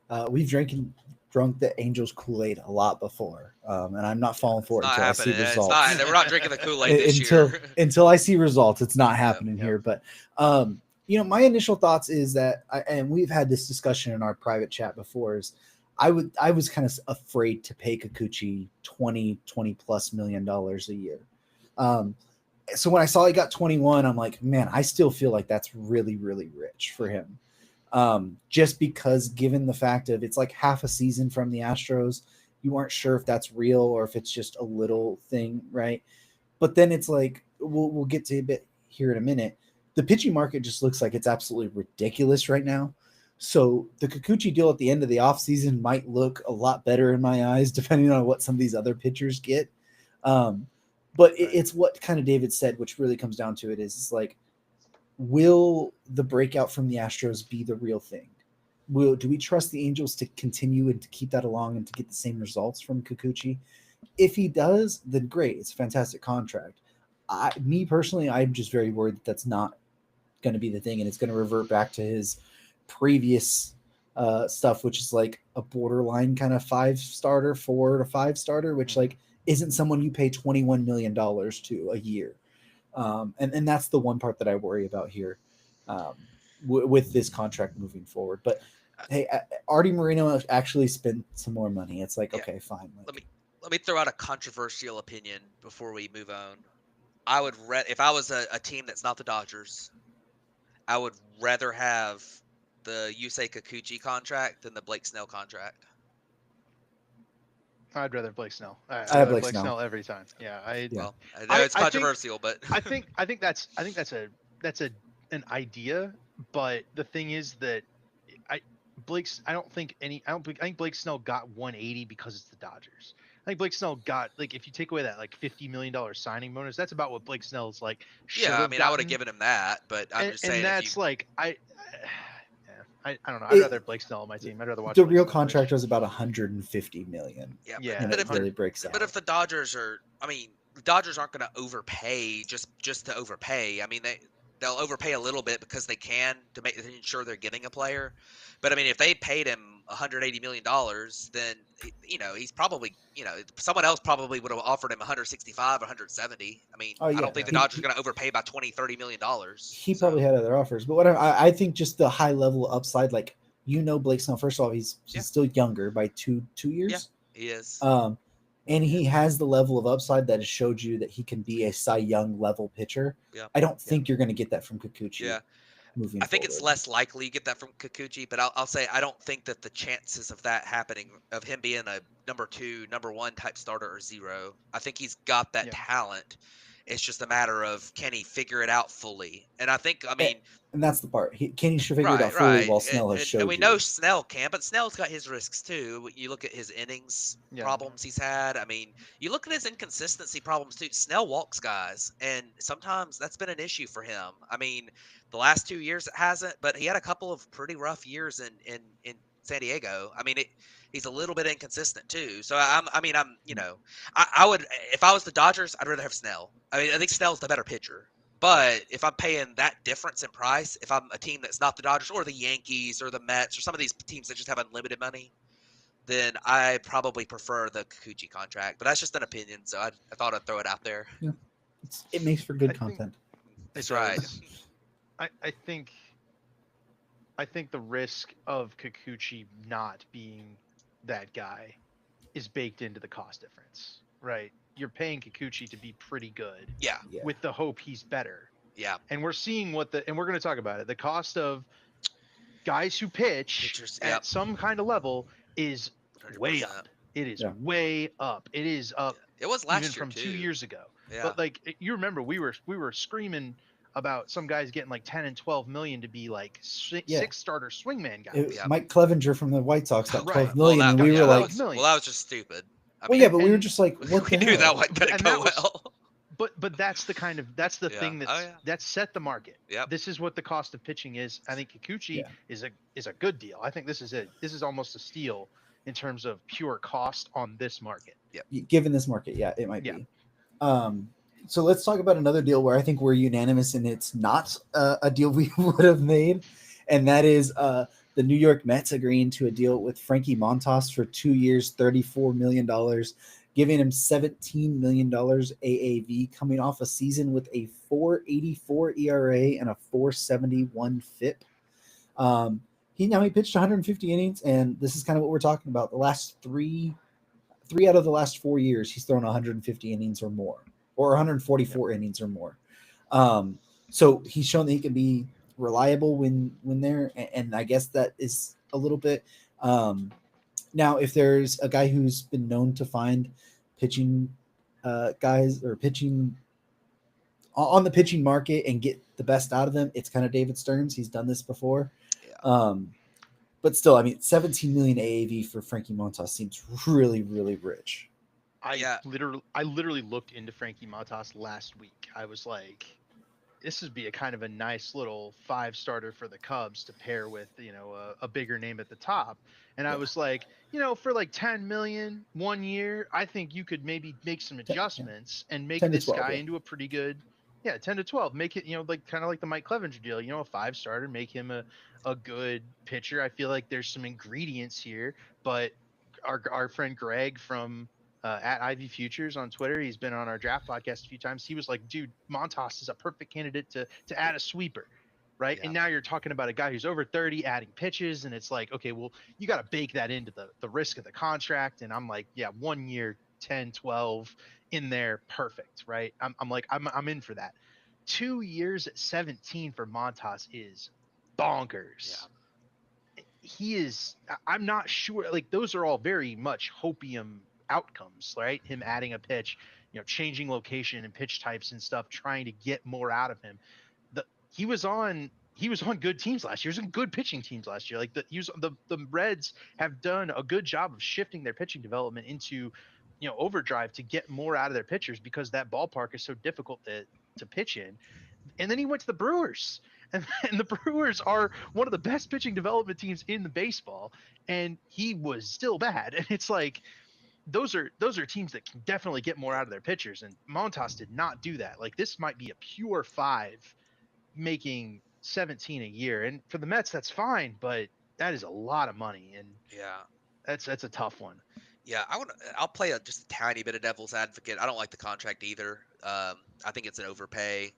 now. We've drunk the Angels Kool-Aid a lot before, and I'm not falling for it until I see results. It's not. We're not drinking the Kool-Aid this year. Until I see results, it's not happening here. But my initial thoughts is that, and we've had this discussion in our private chat before, is I was kind of afraid to pay Kikuchi $20 plus million a year. So when I saw he got 21, I'm like, man, I still feel like that's really, really rich for him. Just because given the fact of it's like half a season from the Astros, you aren't sure if that's real or if it's just a little thing, right? But then it's like, we'll get to a bit here in a minute. The pitching market just looks like it's absolutely ridiculous right now. So the Kikuchi deal at the end of the offseason might look a lot better in my eyes, depending on what some of these other pitchers get. But it's what kind of David said, which really comes down to it is it's like, will the breakout from the Astros be the real thing? Do we trust the Angels to continue and to keep that along and to get the same results from Kikuchi? If he does, then great. It's a fantastic contract. Me personally, I'm just very worried that that's not going to be the thing, and it's going to revert back to his previous stuff, which is like a borderline kind of 4 to 5 starter, which like isn't someone you pay $21 million to a year. And that's the one part that I worry about here. with this contract moving forward. But hey, Artie Moreno actually spent some more money. It's like, Yeah. okay, fine. Like, Let me throw out a controversial opinion before we move on. I would if I was a team that's not the Dodgers, I would rather have the Yusei Kikuchi contract than the Blake Snell contract. I'd rather Blake Snell. I'd I have rather Blake Blake Snell. Snell every time. Yeah, Well, I know it's controversial, but I think that's an idea, but the thing is that I I think Blake Snell got 180 because it's the Dodgers. I think Blake Snell got, like, if you take away that like $50 million signing bonus, that's about what Blake Snell's like should yeah, I have mean, I would have gotten. given him that, but I'm just And saying if you, that's like I don't know. I'd rather Blake Snell on my team. I'd rather watch the Blake real Snell contract pitch. was about 150 million. yeah, Yeah, but It if really breaks out. but if the Dodgers are, I mean, the Dodgers aren't going to overpay just to overpay. I mean, they'll overpay a little bit because they can to ensure they're getting a player. But I mean, if they paid him $180 million, then he's probably, someone else probably would have offered him 165, 170. I mean, Oh I yeah, don't think the Yeah. Dodgers are going to overpay by 20, $30 million. he So probably had other offers. But whatever. I think just the high level upside, like, Blake Snell. First of all, he's Yeah. still younger by two years. Yeah, he is. And he has the level of upside that has showed you that he can be a Cy Young level pitcher. Yeah. I don't think you're going to get that from Kikuchi. Yeah. Moving I think forward. it's less likely you get that from Kikuchi, but I'll say I don't think that the chances of that happening, of him being a number 2, number 1 type starter, are zero. I think he's got that Yeah. talent. It's just a matter of, can he figure it out fully? And I think, I mean, and that's the part. Can he figure it out right, fully right. while Snell has showed And we you? know Snell can, but Snell's got his risks too. You look at his innings Yeah. problems he's had. I mean, you look at his inconsistency problems too. Snell walks guys, and sometimes that's been an issue for him. I mean, the last 2 years it hasn't, but he had a couple of pretty rough years in San Diego. I mean, he's a little bit inconsistent too. So I would, if I was the Dodgers, I'd rather have Snell. I mean, I think Snell's the better pitcher. But if I'm paying that difference in price, if I'm a team that's not the Dodgers or the Yankees or the Mets or some of these teams that just have unlimited money, then I probably prefer the Kikuchi contract. But that's just an opinion, so I thought I'd throw it out there. Yeah. It makes for good I think content. That's it right. does. I think the risk of Kikuchi not being that guy is baked into the cost difference, right? You're paying Kikuchi to be pretty good Yeah. with the hope he's better. Yeah. And we're seeing and we're going to talk about it. The cost of guys who pitch Pitchers, at yep. some kind of level is 100%. way up. It is Yeah. way up. It is up. It was last even year from too. 2 years ago. Yeah. But like, you remember we were screaming about some guys getting like 10 and 12 million to be like six starter swingman guys. Yeah. Mike Clevenger from the White Sox got Right. 12 million, and we were that like, was, well, that was just stupid. I well, mean, yeah, but we were and- just like, what we the knew hell? that wasn't going to And go that was- well. But that's the Yeah. thing that set the market. Yep. This is what the cost of pitching is. I think Kikuchi Yeah. is a good deal. I think this is it. This is almost a steal in terms of pure cost on this market. Given this market, yeah, it might Yeah. be. So let's talk about another deal where I think we're unanimous and it's not a deal we would have made, and that is the New York Mets agreeing to a deal with Frankie Montas for 2 years, $34 million, giving him $17 million AAV, coming off a season with a 4.84 ERA and a 4.71 FIP. He pitched 150 innings, and this is kind of what we're talking about. The last three out of the last 4 years, he's thrown 150 innings or more, or 144 innings or more. So he's shown that he can be reliable when there, and I guess that is a little bit. Now, if there's a guy who's been known to find pitching guys or pitching on the pitching market and get the best out of them, it's kind of David Stearns. He's done this before. Yeah. But still, I mean, 17 million AAV for Frankie Montas seems really, really rich. I literally looked into Frankie Montas last week. I was like, this would be a kind of a nice little 5-starter for the Cubs to pair with, a bigger name at the top. And I was like, for like 10 million 1 year, I think you could maybe make some adjustments and make 10 to this 12, guy yeah. into a pretty good, 10 to 12. Make it, like kind of like the Mike Clevenger deal, a 5-starter, make him a good pitcher. I feel like there's some ingredients here, but our friend Greg from at Ivy Futures on Twitter, he's been on our draft podcast a few times. He was like, dude, Montas is a perfect candidate to add a sweeper, right? Yeah. And now you're talking about a guy who's over 30 adding pitches, and it's like, okay, well, you got to bake that into the risk of the contract. And I'm like, yeah, 1 year, 10, 12 in there, perfect, right? I'm like, I'm in for that. 2 years at 17 for Montas is Yeah. bonkers. He is, I'm not sure, like, those are all very much hopium outcomes, right? Him adding a pitch, changing location and pitch types and stuff, trying to get more out of him. the he was on good teams last year. He was on good pitching teams last year. Like, the Reds have done a good job of shifting their pitching development into overdrive to get more out of their pitchers, because that ballpark is so difficult to pitch in. And then he went to the Brewers, and the Brewers are one of the best pitching development teams in the baseball, and he was still bad. And it's like, those are teams that can definitely get more out of their pitchers, and Montas did not do that. Like, this might be a pure five making 17 a year, and for the Mets that's fine, but that is a lot of money, and Yeah. that's a tough one. Yeah, I'll play just a tiny bit of devil's advocate. I don't like the contract either. I think it's an overpay.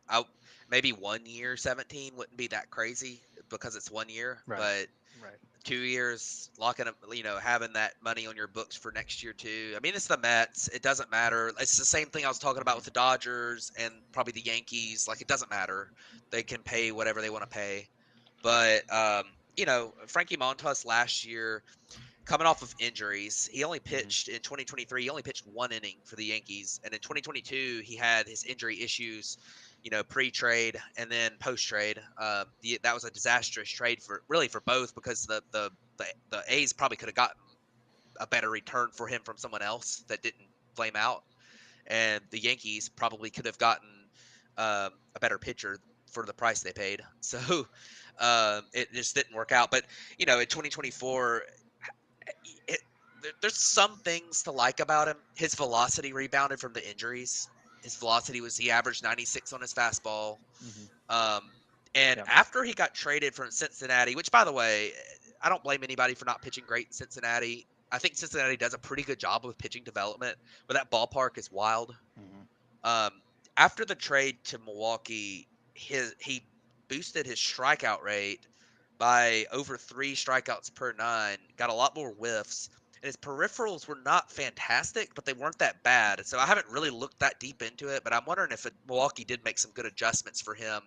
Maybe 1 year 17 wouldn't be that crazy because it's 1 year, Right. but Right. 2 years locking up, having that money on your books for next year too. I mean, it's the Mets. It doesn't matter. It's the same thing I was talking about Mhm. with the Dodgers and probably the Yankees. Like, it doesn't matter. They can pay whatever they want to pay. But Frankie Montas last year, coming off of injuries, he only Mhm. pitched in 2023. He only pitched 1 inning for the Yankees, and in 2022 he had his injury issues, pre-trade and then post-trade. That was a disastrous trade for both, because the A's probably could have gotten a better return for him from someone else that didn't flame out, and the Yankees probably could have gotten a better pitcher for the price they paid. So it just didn't work out. But in 2024, it, there's some things to like about him. His velocity rebounded from the injuries. His velocity he averaged 96 on his fastball. Mhm. Um, and Yep. after he got traded from Cincinnati, which, by the way, I don't blame anybody for not pitching great in Cincinnati. I think Cincinnati does a pretty good job with pitching development, but that ballpark is wild. Mhm. Um, After the trade to Milwaukee, he boosted his strikeout rate by over 3 strikeouts per nine, got a lot more whiffs, and his peripherals were not fantastic, but they weren't that bad. So I haven't really looked that deep into it, but I'm wondering if Milwaukee did make some good adjustments for him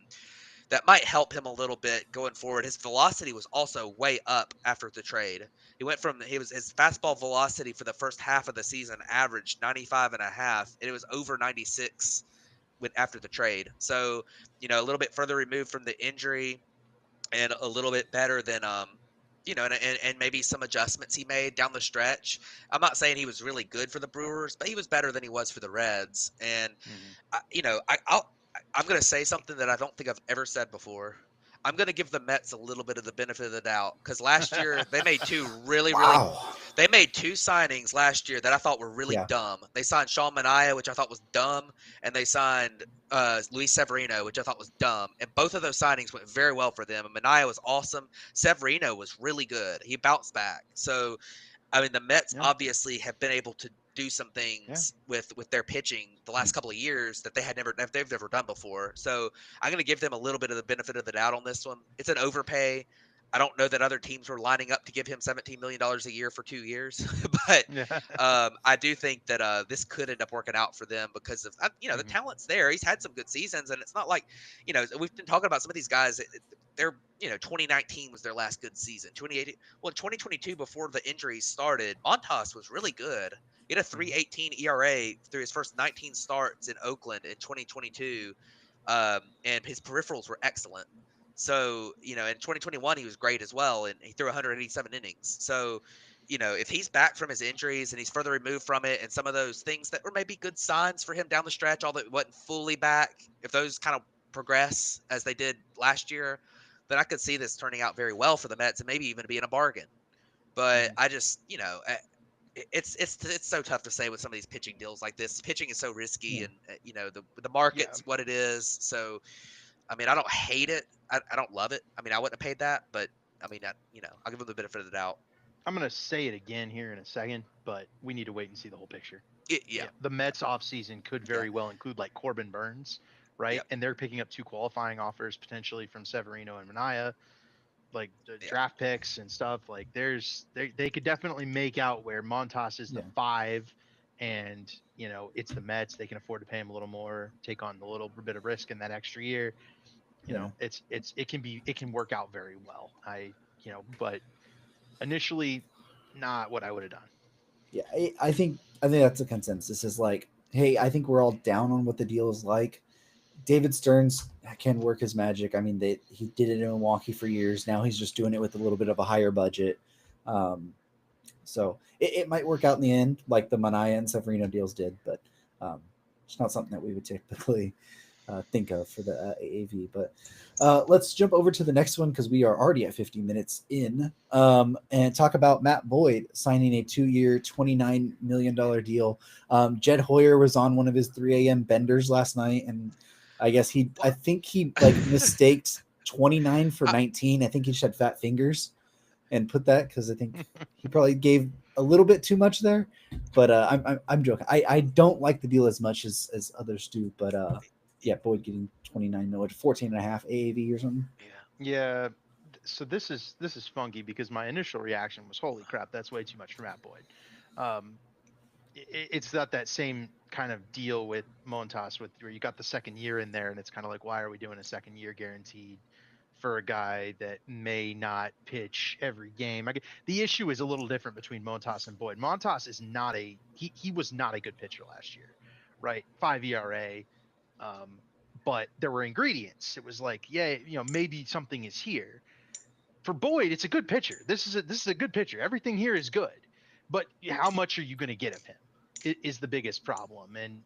that might help him a little bit going forward. His velocity was also way up after the trade. His fastball velocity for the first half of the season averaged 95 and a half, and it was over 96 after the trade. So, a little bit further removed from the injury and a little bit better than and maybe some adjustments he made down the stretch. I'm not saying he was really good for the Brewers, but he was better than he was for the Reds. And Mhm. I'm going to say something that I don't think I've ever said before. I'm going to give the Mets a little bit of the benefit of the doubt, because last year they made Wow. they made two signings last year that I thought were really Yeah. dumb. They signed Sean Manaea, which I thought was dumb, and they signed Luis Severino, which I thought was dumb. And both of those signings went very well for them. And Manaea was awesome. Severino was really good. He bounced back. So, I mean, the Mets Yeah. obviously have been able to do some Yeah. things with their pitching the last couple of years that they've never done before. So I'm going to give them a little bit of the benefit of the doubt on this one. It's an overpay. I don't know that other teams were lining up to give him $17 million a year for 2 years, but Yeah. I do think that this could end up working out for them because of the Mhm. talent's there. He's had some good seasons, and it's not like we've been talking about some of these guys. They're 2019 was their last good season. 2018, well, 2022 before the injuries started, Montas was really good. He had a Mhm. 3.18 ERA through his first 19 starts in Oakland in 2022, and his peripherals were excellent. So, in 2021, he was great as well, and he threw 187 innings. So, if he's back from his injuries and he's further removed from it, and some of those things that were maybe good signs for him down the stretch, although it wasn't fully back, if those kind of progress as they did last year, then I could see this turning out very well for the Mets and maybe even being a bargain. But Mhm. I just, it's so tough to say with some of these pitching deals like this. Pitching is so risky, Yeah. and the Yeah. market's what it is. So I mean, I don't hate it. I don't love it. I mean, I wouldn't have paid that, but I mean, I'll give them the benefit of the doubt. I'm gonna say it again here in a second, but we need to wait and see the whole picture. Yeah, Yeah, the yeah, Mets offseason could yeah, very well include like Corbin Burns, right? Yep. And they're picking up 2 qualifying offers potentially from Severino and Minaya, like the Yeah. draft picks and stuff. Like they could definitely make out where Montas is the Yeah. 5, and it's the Mets. They can afford to pay him a little more, take on a little bit of risk in that extra year. Yeah. It can work out very well. But initially, not what I would have done. Yeah, I think that's a consensus. Is like, hey, I think we're all down on what the deal is like. David Stearns can work his magic. I mean, he did it in Milwaukee for years. Now he's just doing it with a little bit of a higher budget. Um, so it might work out in the end, like the Manaya and Severino deals did, but it's not something that we would typically think of for the AAV. But let's jump over to the next one because we are already at 50 minutes in, and talk about Matt Boyd signing a 2-year, $29 million deal. Jed Hoyer was on one of his 3 a.m. benders last night, and I think he like mistaked 29 for I, 19. I think he just had fat fingers and put that because I think he probably gave a little bit too much there. But I'm joking. I don't like the deal as much as others do. But yeah, Boyd getting 29 million, 14 and a half AAV or something. yeah. Yeah. So this is funky because my initial reaction was, "Holy crap, that's way too much for Matt Boyd." Um, it's not that same kind of deal with Montas with where you got the second year in there, and it's kind of like, why are we doing a second year guaranteed for a guy that may not pitch every game? The issue is a little different between Montas and Boyd. Montas is not he was not a good pitcher last year, right? 5 ERA, but there were ingredients. It was like, yeah, maybe something is here. For Boyd, it's a good pitcher. This is a good pitcher. Everything here is good, but how much are you going to get of him? Is the biggest problem. And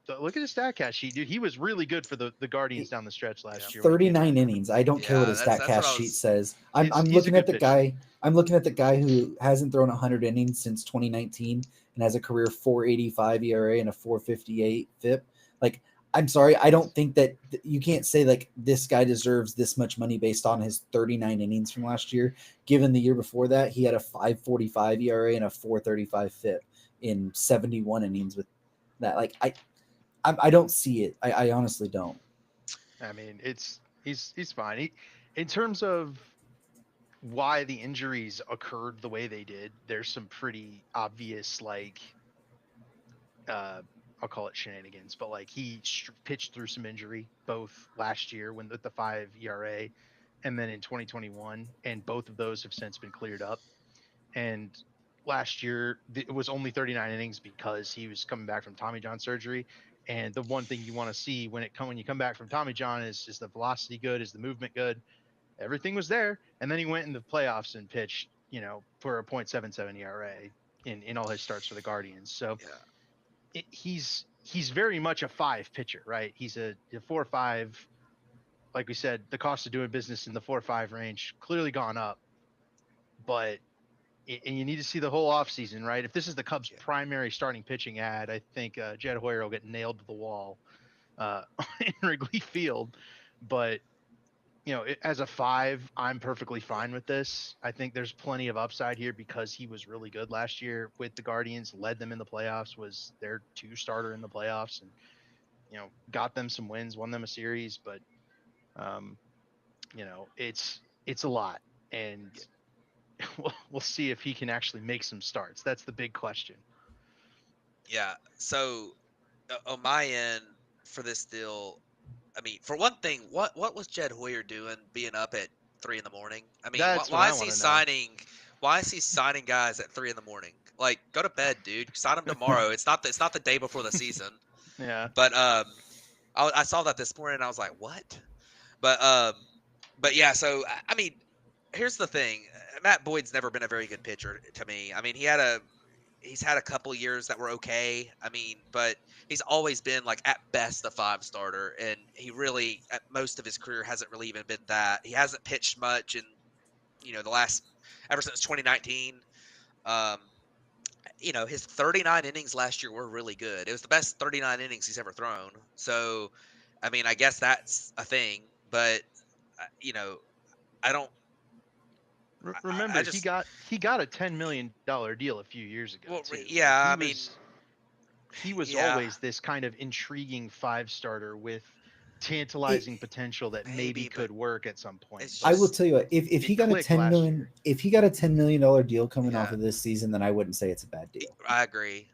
look at his StatCast sheet, dude. He was really good for the Guardians down the stretch Yeah. last year when he came 39 back. innings. I don't care what Yeah, his that's what Statcast I sheet was. says. I'm, He's I'm he's a looking at good the pitcher. guy. I'm looking at the guy who hasn't thrown 100 innings since 2019 and has a career 4.85 ERA and a 4.58 FIP. Like, I'm sorry, I don't think that you can't say like this guy deserves this much money based on his 39 innings from last year. Given the year before that, he had a 5.45 ERA and a 4.35 FIP in 71 innings with that. Like, I don't see it. I honestly don't. I mean, he's fine. In terms of why the injuries occurred the way they did, there's some pretty obvious uh I'll call it shenanigans, but like he pitched through some injury both last year when with the 5 ERA and then in 2021, and both of those have since been cleared up. And last year it was only 39 innings because he was coming back from Tommy John surgery. And the one thing you want to see when you come back from Tommy John is the velocity good, is the movement good? Everything was there, and then he went in the playoffs and pitched, for a .77 ERA in all his starts for the Guardians. So Yeah. he's very much a 5 pitcher, right? He's a 4-5. Like we said, the cost of doing business in the 4-5 range clearly gone up, but and you need to see the whole offseason, right? If this is the Cubs' Yeah. primary starting pitching ad, I think Jed Hoyer will get nailed to the wall uh, in Wrigley Field. But as a 5, I'm perfectly Yeah. fine with this. I think there's plenty of upside here because he was really good last year with the Guardians, led them in the playoffs, was their 2 starter in the playoffs, and got them some wins, won them a series. But um, it's a lot, and Yeah. we'll see if he can actually make some starts. That's the big question. Yeah. So on my end for this deal, I mean, for one thing, what was Jed Hoyer doing being up at 3 in the morning? I mean, That's what why I is he want to know. signing? Why is he signing guys at 3 in the morning? Like, go to bed, dude. Sign them tomorrow. It's not the day before the season. Yeah. But I saw that this morning and I was like, what? But yeah. So I mean, here's the thing. Matt Boyd's never been a very good pitcher to me. I mean, he's had a couple years that were okay. I mean, but he's always been like at best a 5 starter, and he really at most of his career hasn't really even been that. He hasn't pitched much in the last ever since 2019. Um, his 39 innings last year were really good. It was the best 39 innings he's ever thrown. So, I mean, I guess that's a thing, but you know, I don't. I Remember, just he got a $10 million deal a few years ago well, too. Like yeah. I mean, he was Yeah, always this kind of intriguing 5 starter with It, tantalizing potential that maybe maybe, but could work at some point. it's I But will just tell you what, if he it got a clicked 10 last million, year. if he got a $10 million deal coming off yeah. of this season, then I wouldn't say it's a bad deal. I agree.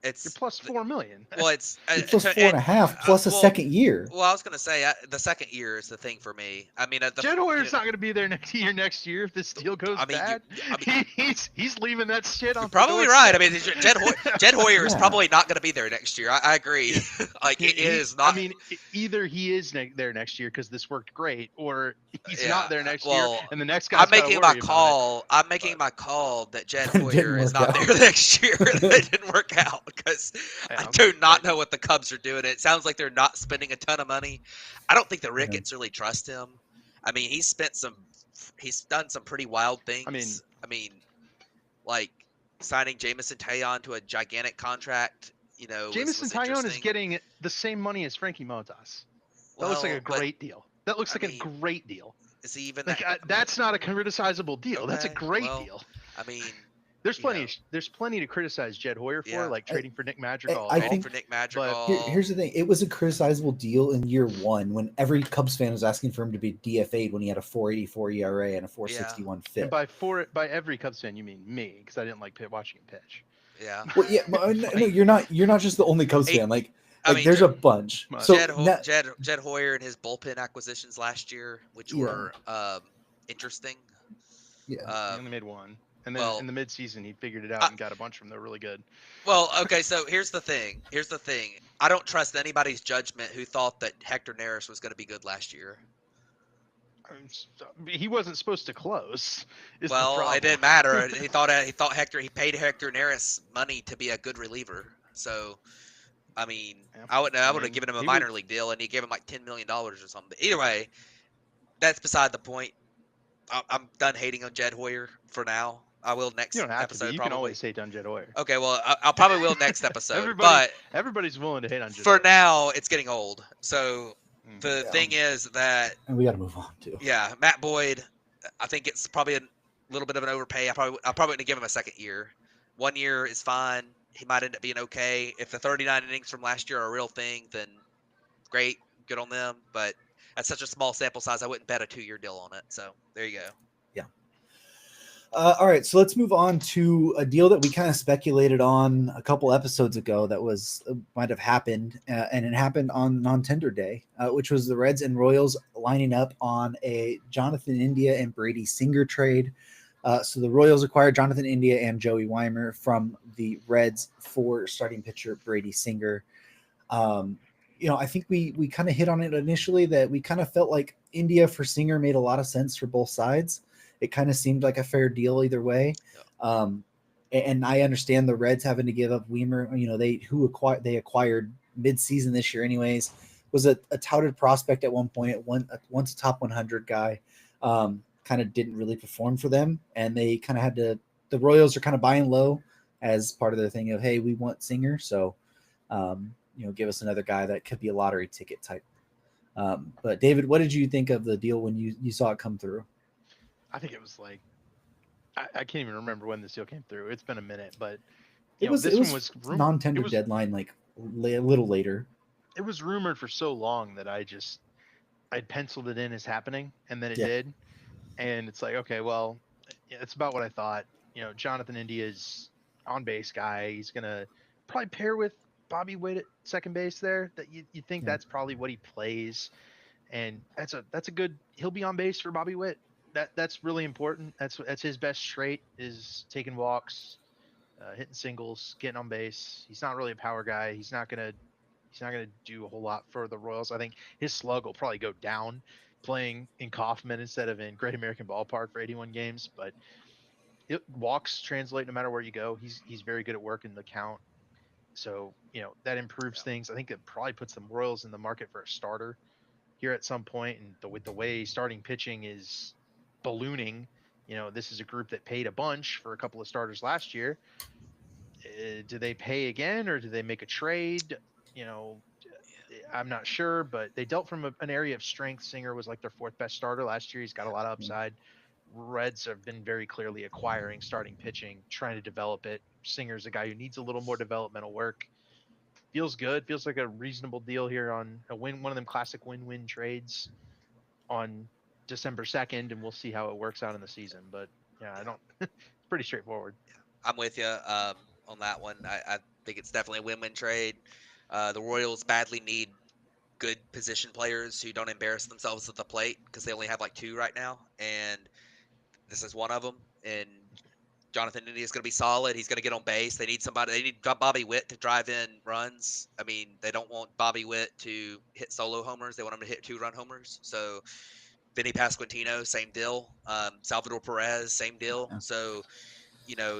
You're It's plus 4 million. well, it's You're plus four and and a half plus a well, second year. well, I was gonna say the second year is the thing for me. I mean, Jed Hoyer's not going to be there next year if this deal goes I mean, you, bad. I mean, He's leaving that shit you're on the probably right. I doorstep. mean, Jed Hoyer is Yeah. probably not going to be there next year. I agree. Yeah. Like it is I not. mean, either he is there next year because this worked great, or he's Yeah. not there next year, Well, and the next I'm guy's got to making my worry about it. call. I'm making But my call that Jed But it didn't Hoyer is work not out. there next year. That didn't work out because I yeah, do not but know what the Cubs are doing. It sounds like they're not spending a ton of money. I don't think the Yeah. Ricketts really trust him. I mean, he's done some pretty wild I mean, things. I mean, like signing Jamison Taillon to a gigantic contract. Was Jamison Tyone is interesting. getting the same money as Frankie Montas. That looks like a Well, but great deal. That looks I like a mean, great deal. is he even that? Like I mean, that's not a criticizable deal. That's a okay. great Well, deal. I mean, There's you know, plenty. There's plenty to criticize Jed Hoyer for, yeah. like I, trading for Nick Madrigal and I Trading all. think for Nick But Madrigal. here's the thing. It was a criticizable deal in year one when every Cubs fan was asking for him to be DFA'd when he had a 4.84 ERA and a Yeah, 4.61 and FIP. by every Cubs fan, you mean me, because I didn't like watching him pitch. yeah. Well, yeah, but no, Like, you're not just the only Cubs he, fan. Like I mean, there's a bunch. But So now, Jed Hoyer and his bullpen acquisitions last year, which yeah, were interesting. yeah. he Um, only made one, and then well, in the midseason he figured it I, out and got a bunch from them. They're really good. well, okay. So here's the thing. I don't trust anybody's judgment who thought that Hector Neris was going to be good last year. He wasn't supposed to close. Is the Well, it problem? didn't matter. He paid Hector Neris money to be a good reliever. So I mean, Yeah. I I would have mean, given him a he would. minor league deal, and he gave him like $10 million or something. But either way, that's beside the point. I'm done hating on Jed Hoyer for now. I will You next don't have to be. episode You can probably. always hate on Jed Hoyer. Okay, well, I'll probably will next episode. Everybody, But everybody's willing to hate on Jed for Hoyer. now, it's getting old. So Mhm. the Yeah. thing is that And we got to move on too. yeah, Matt Boyd, I think it's probably a little bit of an overpay. I probably wouldn't give him a second year. 1 year is fine. He might end up being okay. If the 39 innings from last year are a real thing, then great, good on them. But that's such a small sample size, I wouldn't bet a 2 year deal on it. So there you go. Yeah. All right, so let's move on to a deal that we kind of speculated on a couple episodes ago that was might have happened, and it happened on non-tender day, which was the Reds and Royals lining up on a Jonathan India and Brady Singer trade. So the Royals acquired Jonathan India and Joey Weimer from the Reds for starting pitcher Brady Singer. I think we kind of hit on it initially that we kind of felt like India for Singer made a lot of sense for both sides. It kind of seemed like a fair deal either way. Yeah. And I understand the Reds having to give up Weimer. They acquired mid-season this year, anyways. Was a touted prospect at one point. Once a top 100 guy, kind of didn't really perform for them, and they kind of had to. The Royals are kind of buying low as part of their thing of, hey, we want Singer, so give us another guy that could be a lottery ticket type. But David, what did you think of the deal when you saw it come through? I think it was like I can't even remember when this deal came through. It's been a minute, but It was this one was non-tender deadline, like a little later. It was rumored for so long that I'd penciled it in as happening, and then it Yeah. did, and it's like, okay, well, it's about what I thought. Jonathan India's on base guy. He's gonna probably pair with Bobby Witt at second base there. That you think Yeah. that's probably what he plays, and that's a good. He'll be on base for Bobby Witt. That's really important. That's his best trait is taking walks, hitting singles, getting on base. He's not really a power guy. He's not gonna do a whole lot for the Royals. I think his slug will probably go down playing in Kauffman instead of in Great American Ballpark for 81 games. But walks translate no matter where you go. He's very good at working the count. So that improves Yeah. things. I think it probably puts the Royals in the market for a starter here at some point. And with the way starting pitching is ballooning, this is a group that paid a bunch for a couple of starters last year. Do they pay again or do they make a trade? You know, I'm not sure, but they dealt from an area of strength. Singer was like their fourth best starter last year. He's got a lot of upside. Reds have been very clearly acquiring starting pitching, trying to develop it. Singer's a guy who needs a little more developmental work. feels good. Feels like a reasonable deal here on a win, one of them classic win-win trades on December 2nd, and we'll see how it works out in the season. But yeah, I Yeah, don't. It's pretty straightforward. I'm with you on that one. I think it's definitely a win-win trade. The Royals badly need good position players who don't embarrass themselves at the plate because they only have like two right now, and this is one of them. And Jonathan India is going to be solid. He's going to get on base. They need somebody. They need Bobby Witt to drive in runs. I mean, they don't want Bobby Witt to hit solo homers. They want him to hit 2-run homers. So Vinny Pasquantino, same deal. Salvador Perez, same deal. Yeah. So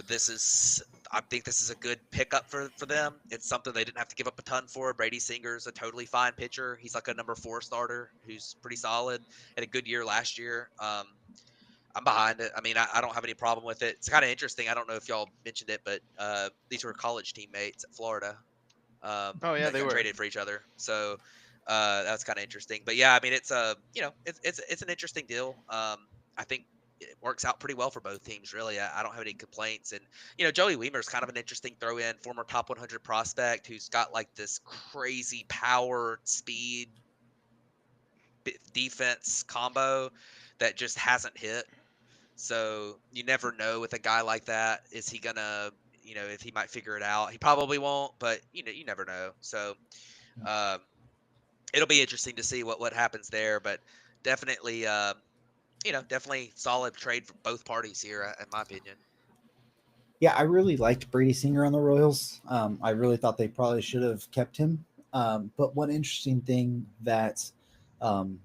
this is. I think this is a good pickup for them. It's something they didn't have to give up a ton for. Brady Singer's a totally fine pitcher. He's like a number 4 starter who's pretty solid. Had a good year last year. I'm behind it. I mean, I don't have any problem with it. It's kind of interesting. I don't know if y'all mentioned it, but these were college teammates at Florida Oh yeah, that they got were. traded for each other. So that's kind of interesting. But yeah, I mean, it's it's an interesting deal. I think it works out pretty well for both teams. Really, I don't have any complaints. And Joey Weimer's kind of an interesting throw in, former top 100 prospect who's got like this crazy power, speed, defense combo that just hasn't hit. So you never know with a guy like that. Is he gonna, if he might figure it out? He probably won't, but you never know. So um, it'll be interesting to see what happens there. But definitely, definitely solid trade for both parties here, in my opinion. Yeah, I really liked Brady Singer on the Royals. I really thought they probably should have kept him. But one interesting thing that um,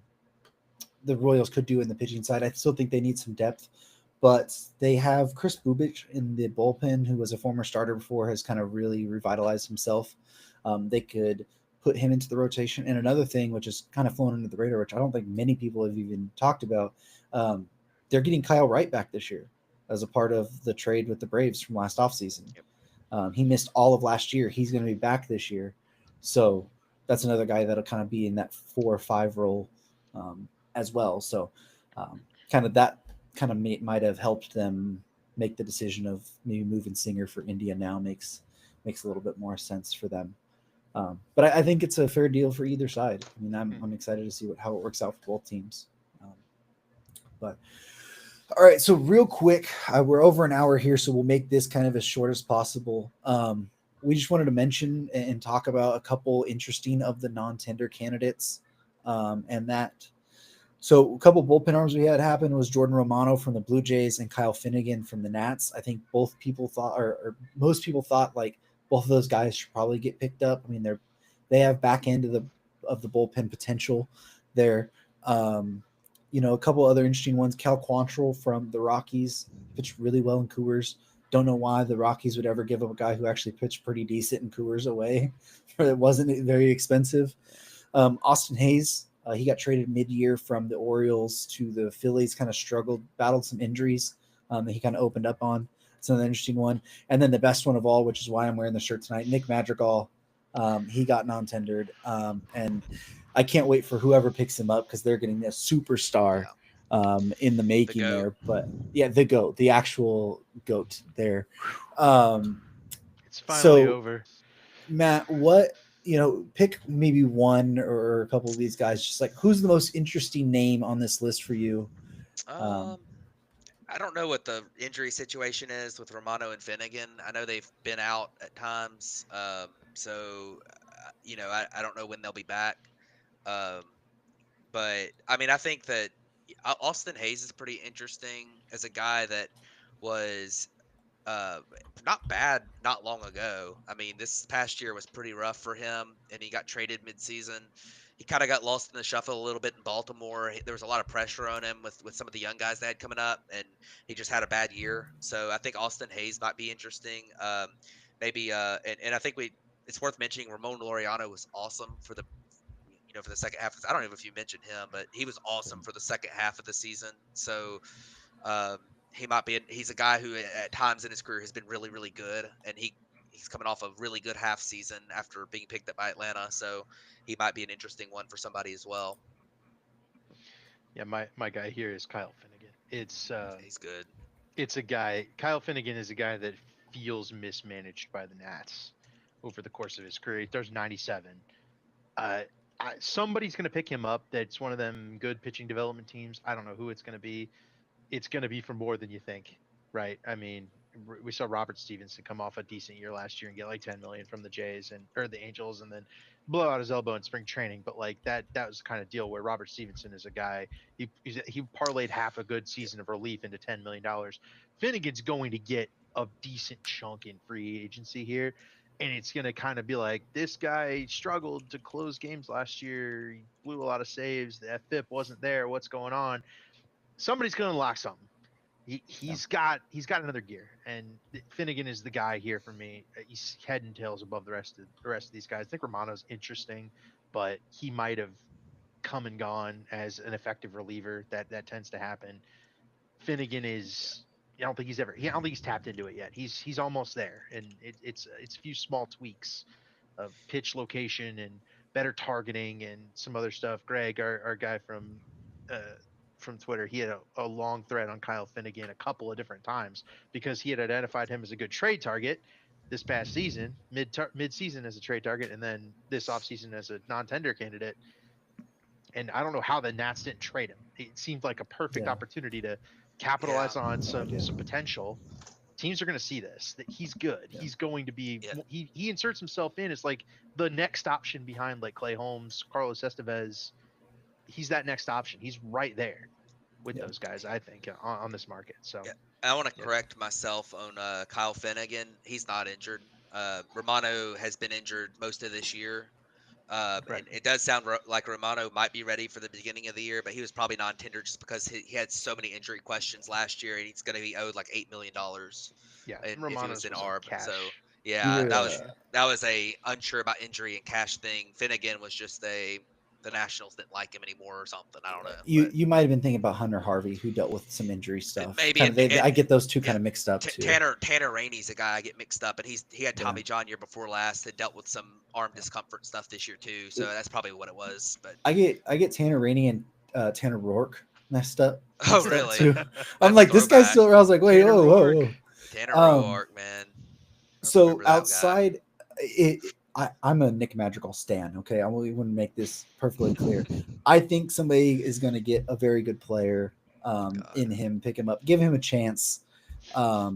the Royals could do in the pitching side, I still think they need some depth, but they have Chris Bubich in the bullpen, who was a former starter before, has kind of really revitalized himself. They could put him into the rotation. And another thing, which is kind of flown under the radar, which I don't think many people have even talked about, um, they're getting Kyle Wright back this year as a part of the trade with the Braves from last offseason. Yep. He missed all of last year. He's going to be back this year. So that's another guy that'll kind of be in that 4 or 5 role as well. So kind of that kind of might have helped them make the decision of maybe moving Singer for India now makes a little bit more sense for them. But I think it's a fair deal for either side. I mean, I'm excited to see how it works out for both teams. But all right, so real quick, we're over an hour here, so we'll make this kind of as short as possible. We just wanted to mention and talk about a couple interesting of the non-tender candidates, and that. So a couple bullpen arms we had happen was Jordan Romano from the Blue Jays and Kyle Finnegan from the Nats. I think both people thought, or most people thought, like both of those guys should probably get picked up. I mean, they have back end of the bullpen potential there. A couple other interesting ones. Cal Quantrill from the Rockies pitched really well in Coors. Don't know why the Rockies would ever give up a guy who actually pitched pretty decent in Coors away. It wasn't very expensive. Austin Hayes, he got traded mid-year from the Orioles to the Phillies, kind of struggled, battled some injuries that he kind of opened up on. It's another interesting one. And then the best one of all, which is why I'm wearing the shirt tonight, Nick Madrigal. He got non-tendered. And I can't wait for whoever picks him up because they're getting a superstar in the making there. But yeah, the GOAT, the actual GOAT there. It's finally So, over. Matt, pick maybe one or a couple of these guys. Just like who's the most interesting name on this list for you? I don't know what the injury situation is with Romano and Finnegan. I know they've been out at times, so I don't know when they'll be back. Um, but I mean, I think that Austin Hayes is pretty interesting as a guy that was uh, not bad not long ago. I mean, this past year was pretty rough for him, and he got traded midseason. He kind of got lost in the shuffle a little bit in Baltimore. There was a lot of pressure on him with some of the young guys they had coming up, and he just had a bad year. So I think Austin Hayes might be interesting. Maybe, and I think it's worth mentioning Ramon Laureano was awesome for the second half. I don't know if you mentioned him, but he was awesome for the second half of the season. So um, he's a guy who at times in his career has been really, really good, and he's coming off a really good half season after being picked up by Atlanta. So he might be an interesting one for somebody as well. Yeah, my guy here is Kyle Finnegan. He's good. It's a guy. Kyle Finnegan is a guy that feels mismanaged by the Nats. over the course of his career. He throws 97. Uh, somebody's going to pick him up. That's one of them good pitching development teams. I don't know who it's going to be. It's going to be for more than you think, right? I mean, we saw Robert Stevenson come off a decent year last year and get like 10 million from the Jays and or the Angels, and then blow out his elbow in spring training. But like that was the kind of deal where Robert Stevenson is a guy he parlayed half a good season of relief into $10 million. Finnegan's going to get a decent chunk in free agency here. And it's going to kind of be like, this guy struggled to close games last year. He blew a lot of saves. The FIP wasn't there. What's going on? Somebody's going to unlock something. He's got another gear, and Finnegan is the guy here for me. He's head and tails above the rest of these guys. I think Romano's interesting, but he might have come and gone as an effective reliever. That tends to happen. Finnegan is. I don't think he's tapped into it yet. He's almost there, and it's a few small tweaks of pitch location and better targeting and some other stuff. Greg, our guy from Twitter, he had a long thread on Kyle Finnegan a couple of different times because he had identified him as a good trade target this past season, mid season as a trade target, and then this offseason as a non-tender candidate. And I don't know how the Nats didn't trade him. It seemed like a perfect opportunity to capitalize on some potential. Teams are going to see this, that he's good. Yeah. He's going to be he inserts himself in as like the next option behind like Clay Holmes, Carlos Estevez. He's that next option. He's right there with those guys, I think, on this market. So I want to correct myself on Kyle Finnegan. He's not injured. Romano has been injured most of this year. Right. And it does sound like Romano might be ready for the beginning of the year, but he was probably non-tender just because he had so many injury questions last year, and he's going to be owed like $8 million. Yeah, if he was in ARB. So that was a unsure about injury and cash thing. Finnegan was just the Nationals didn't like him anymore or something. I don't know. You might have been thinking about Hunter Harvey, who dealt with some injury stuff. Maybe I get those two kind of mixed up too. Tanner Rainey's a guy I get mixed up, and he had Tommy John year before last. Had dealt with some arm discomfort stuff this year too. So that's probably what it was. But I get Tanner Rainey and Tanner Rourke messed up. Oh really? Too. I'm like, this guy's still around. I was like, wait, whoa. Tanner Rourke, man. So outside I'm a Nick Madrigal stan. Okay, I want to make this perfectly clear. I think somebody is going to get a very good player in him, pick him up, give him a chance. I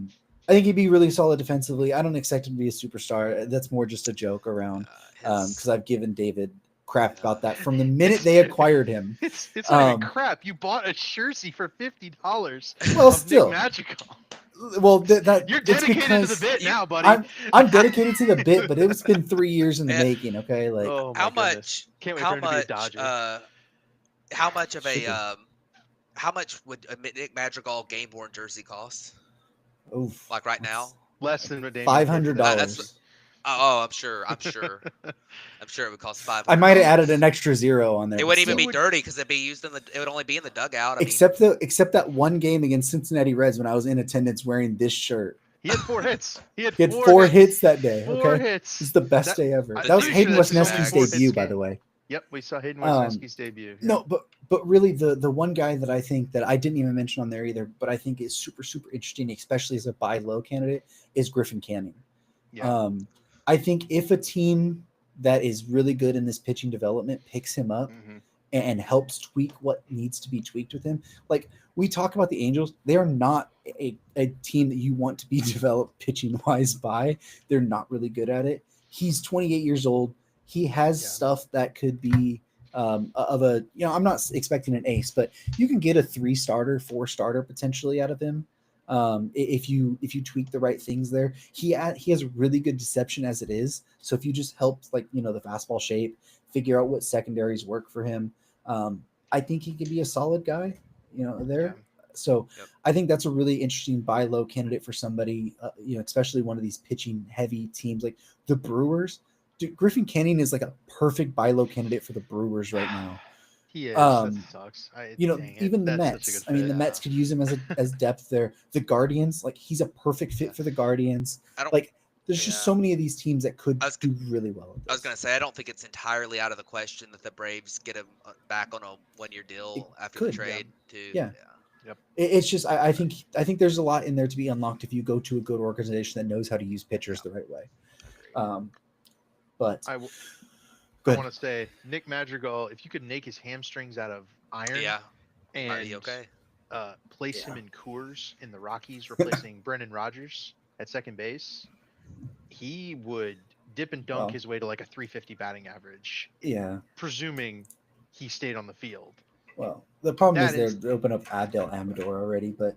think he'd be really solid defensively. I don't expect him to be a superstar. That's more just a joke around because I've given David crap about that from the minute they acquired him. It's not even crap. You bought a jersey for $50. Well, still Nick Madrigal. Well, you're dedicated to the bit now, buddy. I'm dedicated to the bit, but it's been 3 years in the making. Okay, like how much would a Nick Madrigal game worn jersey cost? Oof, like right now, less than $500. Oh, I'm sure. I'm sure it would cost $500. I might have added an extra zero on there. It wouldn't even be dirty because it'd be used it would only be in the dugout. Except that one game against Cincinnati Reds when I was in attendance wearing this shirt. He had 4 hits. He had 4 hits that day. Four okay, hits. It's the best day ever. That was Hayden Wesneski's debut, by the way. Yep, we saw Hayden Wesneski's debut. Yeah. No, but really the one guy that I think that I didn't even mention on there either, but I think is super interesting, especially as a buy low candidate, is Griffin Canning. Yeah. I think if a team that is really good in this pitching development picks him up and helps tweak what needs to be tweaked with him, like we talk about the Angels, they are not a team that you want to be developed pitching wise by. They're not really good at it. He's 28 years old. He has stuff that could be of a, I'm not expecting an ace, but you can get a 3-starter, 4-starter potentially out of him. If you tweak the right things there, he has really good deception as it is. So if you just help the fastball shape, figure out what secondaries work for him, I think he could be a solid guy, there. So I think that's a really interesting buy low candidate for somebody, especially one of these pitching heavy teams like the Brewers. Dude, Griffin Canning is like a perfect buy low candidate for the Brewers right now. He is. That sucks. Even the Mets. I mean, the Mets could use him as depth there. The Guardians, like he's a perfect fit for the Guardians. There's just so many of these teams that could do really well. I was going to say, I don't think it's entirely out of the question that the Braves get him back on a 1-year deal after the trade. Yeah. Yep. It's just I think there's a lot in there to be unlocked if you go to a good organization that knows how to use pitchers the right way. But I go ahead. want to say Nick Madrigal, if you could make his hamstrings out of iron Yeah, he might and be okay. place him Yeah. in Coors in the Rockies, replacing Brendan Rodgers at second base, he would dip and dunk Well, his way to like a 350 batting average, yeah. presuming he stayed on the field. Well, the problem is That they're is, they open up Abdel Amador already, but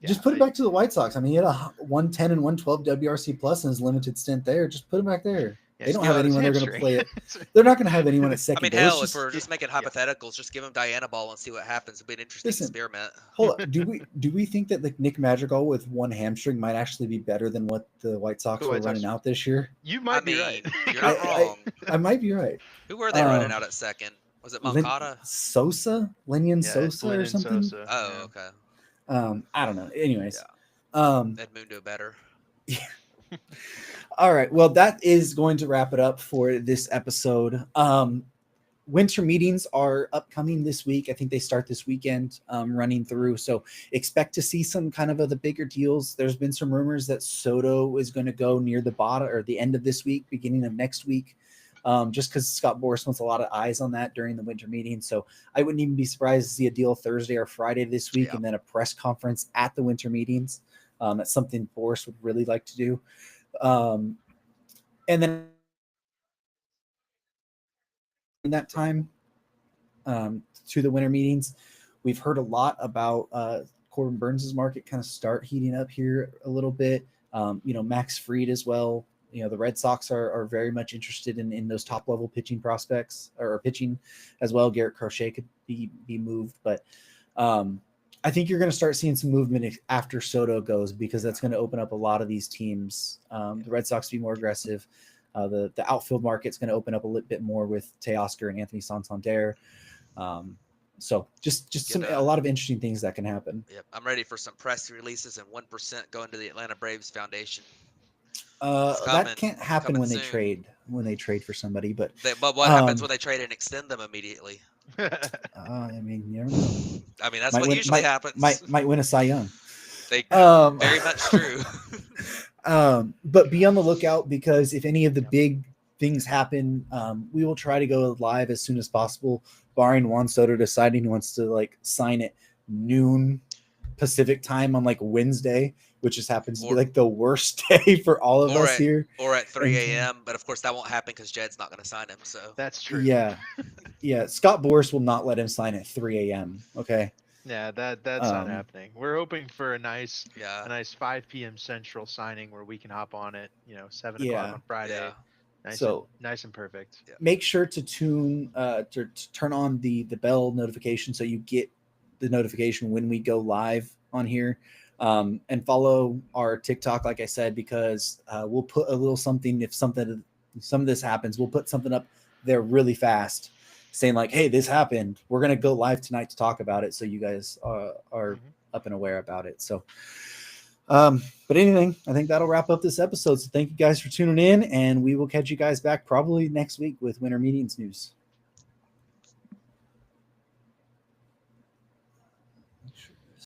yeah, just put it back to the White Sox. I mean, he had a 110 and 112 WRC plus in his limited stint there. Just put him back there. yeah, They don't steal have out his anyone they're going to hamstring. play it. They're not going to have anyone at I second mean, base. hell, if Just we're just making hypotheticals, just give him Diana ball and see what happens. It'll be an interesting Listen. experiment. hold on. Do we think that like Nick Madrigal with one hamstring might actually be better than what the White Sox The were White Sox- running out this year? You I might be mean, right. you're not wrong. I might be right. Who were they running Um, out at second? Was it Lin- Moncada? Sosa, Linian Yeah, Sosa, or Lennon something. Sosa. Oh, yeah. okay. I don't know. Anyways, Yeah. um, Edmundo better. all right. Well, that is going to wrap it up for this episode. Winter meetings are upcoming this week. I think they start this weekend, running through. So expect to see some kind of the bigger deals. There's been some rumors that Soto is going to go near the bottom or the end of this week, beginning of next week, just because Scott Boras wants a lot of eyes on that during the winter meeting. So I wouldn't even be surprised to see a deal Thursday or Friday this week, Yeah. and then a press conference at the winter meetings. That's something Boras would really like to do. And then in that time, to the winter meetings, we've heard a lot about Corbin Burns' market kind of start heating up here a little bit. Max Fried as well. The Red Sox are very much interested in those top level pitching prospects or pitching as well. Garrett Crochet could be moved, but I think you're going to start seeing some movement after Soto goes, because that's going to open up a lot of these teams. The Red Sox to be more aggressive. The outfield market's going to open up a little bit more with Teoscar and Anthony Santander. So just a lot of interesting things that can happen. Yep, I'm ready for some press releases and 1% going to the Atlanta Braves Foundation. That can't happen when soon. they trade for somebody. But what happens when they trade and extend them immediately? I mean, you never know. I mean, that's what usually happens. Might win a Cy Young. Very much true. But be on the lookout, because if any of the big things happen, we will try to go live as soon as possible, barring Juan Soto deciding he wants to sign at noon Pacific time on Wednesday, which just happens to be the worst day for all of us here. Or at 3 a.m. But of course that won't happen because Jed's not going to sign him. So that's true. Yeah. Scott Boras will not let him sign at 3 a.m. Okay. Yeah, that's not happening. We're hoping for a nice 5 p.m. Central signing where we can hop on at 7 o'clock on Friday. Yeah. Nice and perfect. Yeah. Make sure to to turn on the bell notification so you get the notification when we go live on here, and follow our TikTok, like I said, because we'll put a little something if some of this happens. We'll put something up there really fast saying hey, this happened. We're going to go live tonight to talk about it. So you guys are up and aware about it. So, but anything, I think that'll wrap up this episode. So thank you guys for tuning in, and we will catch you guys back probably next week with winter meetings news.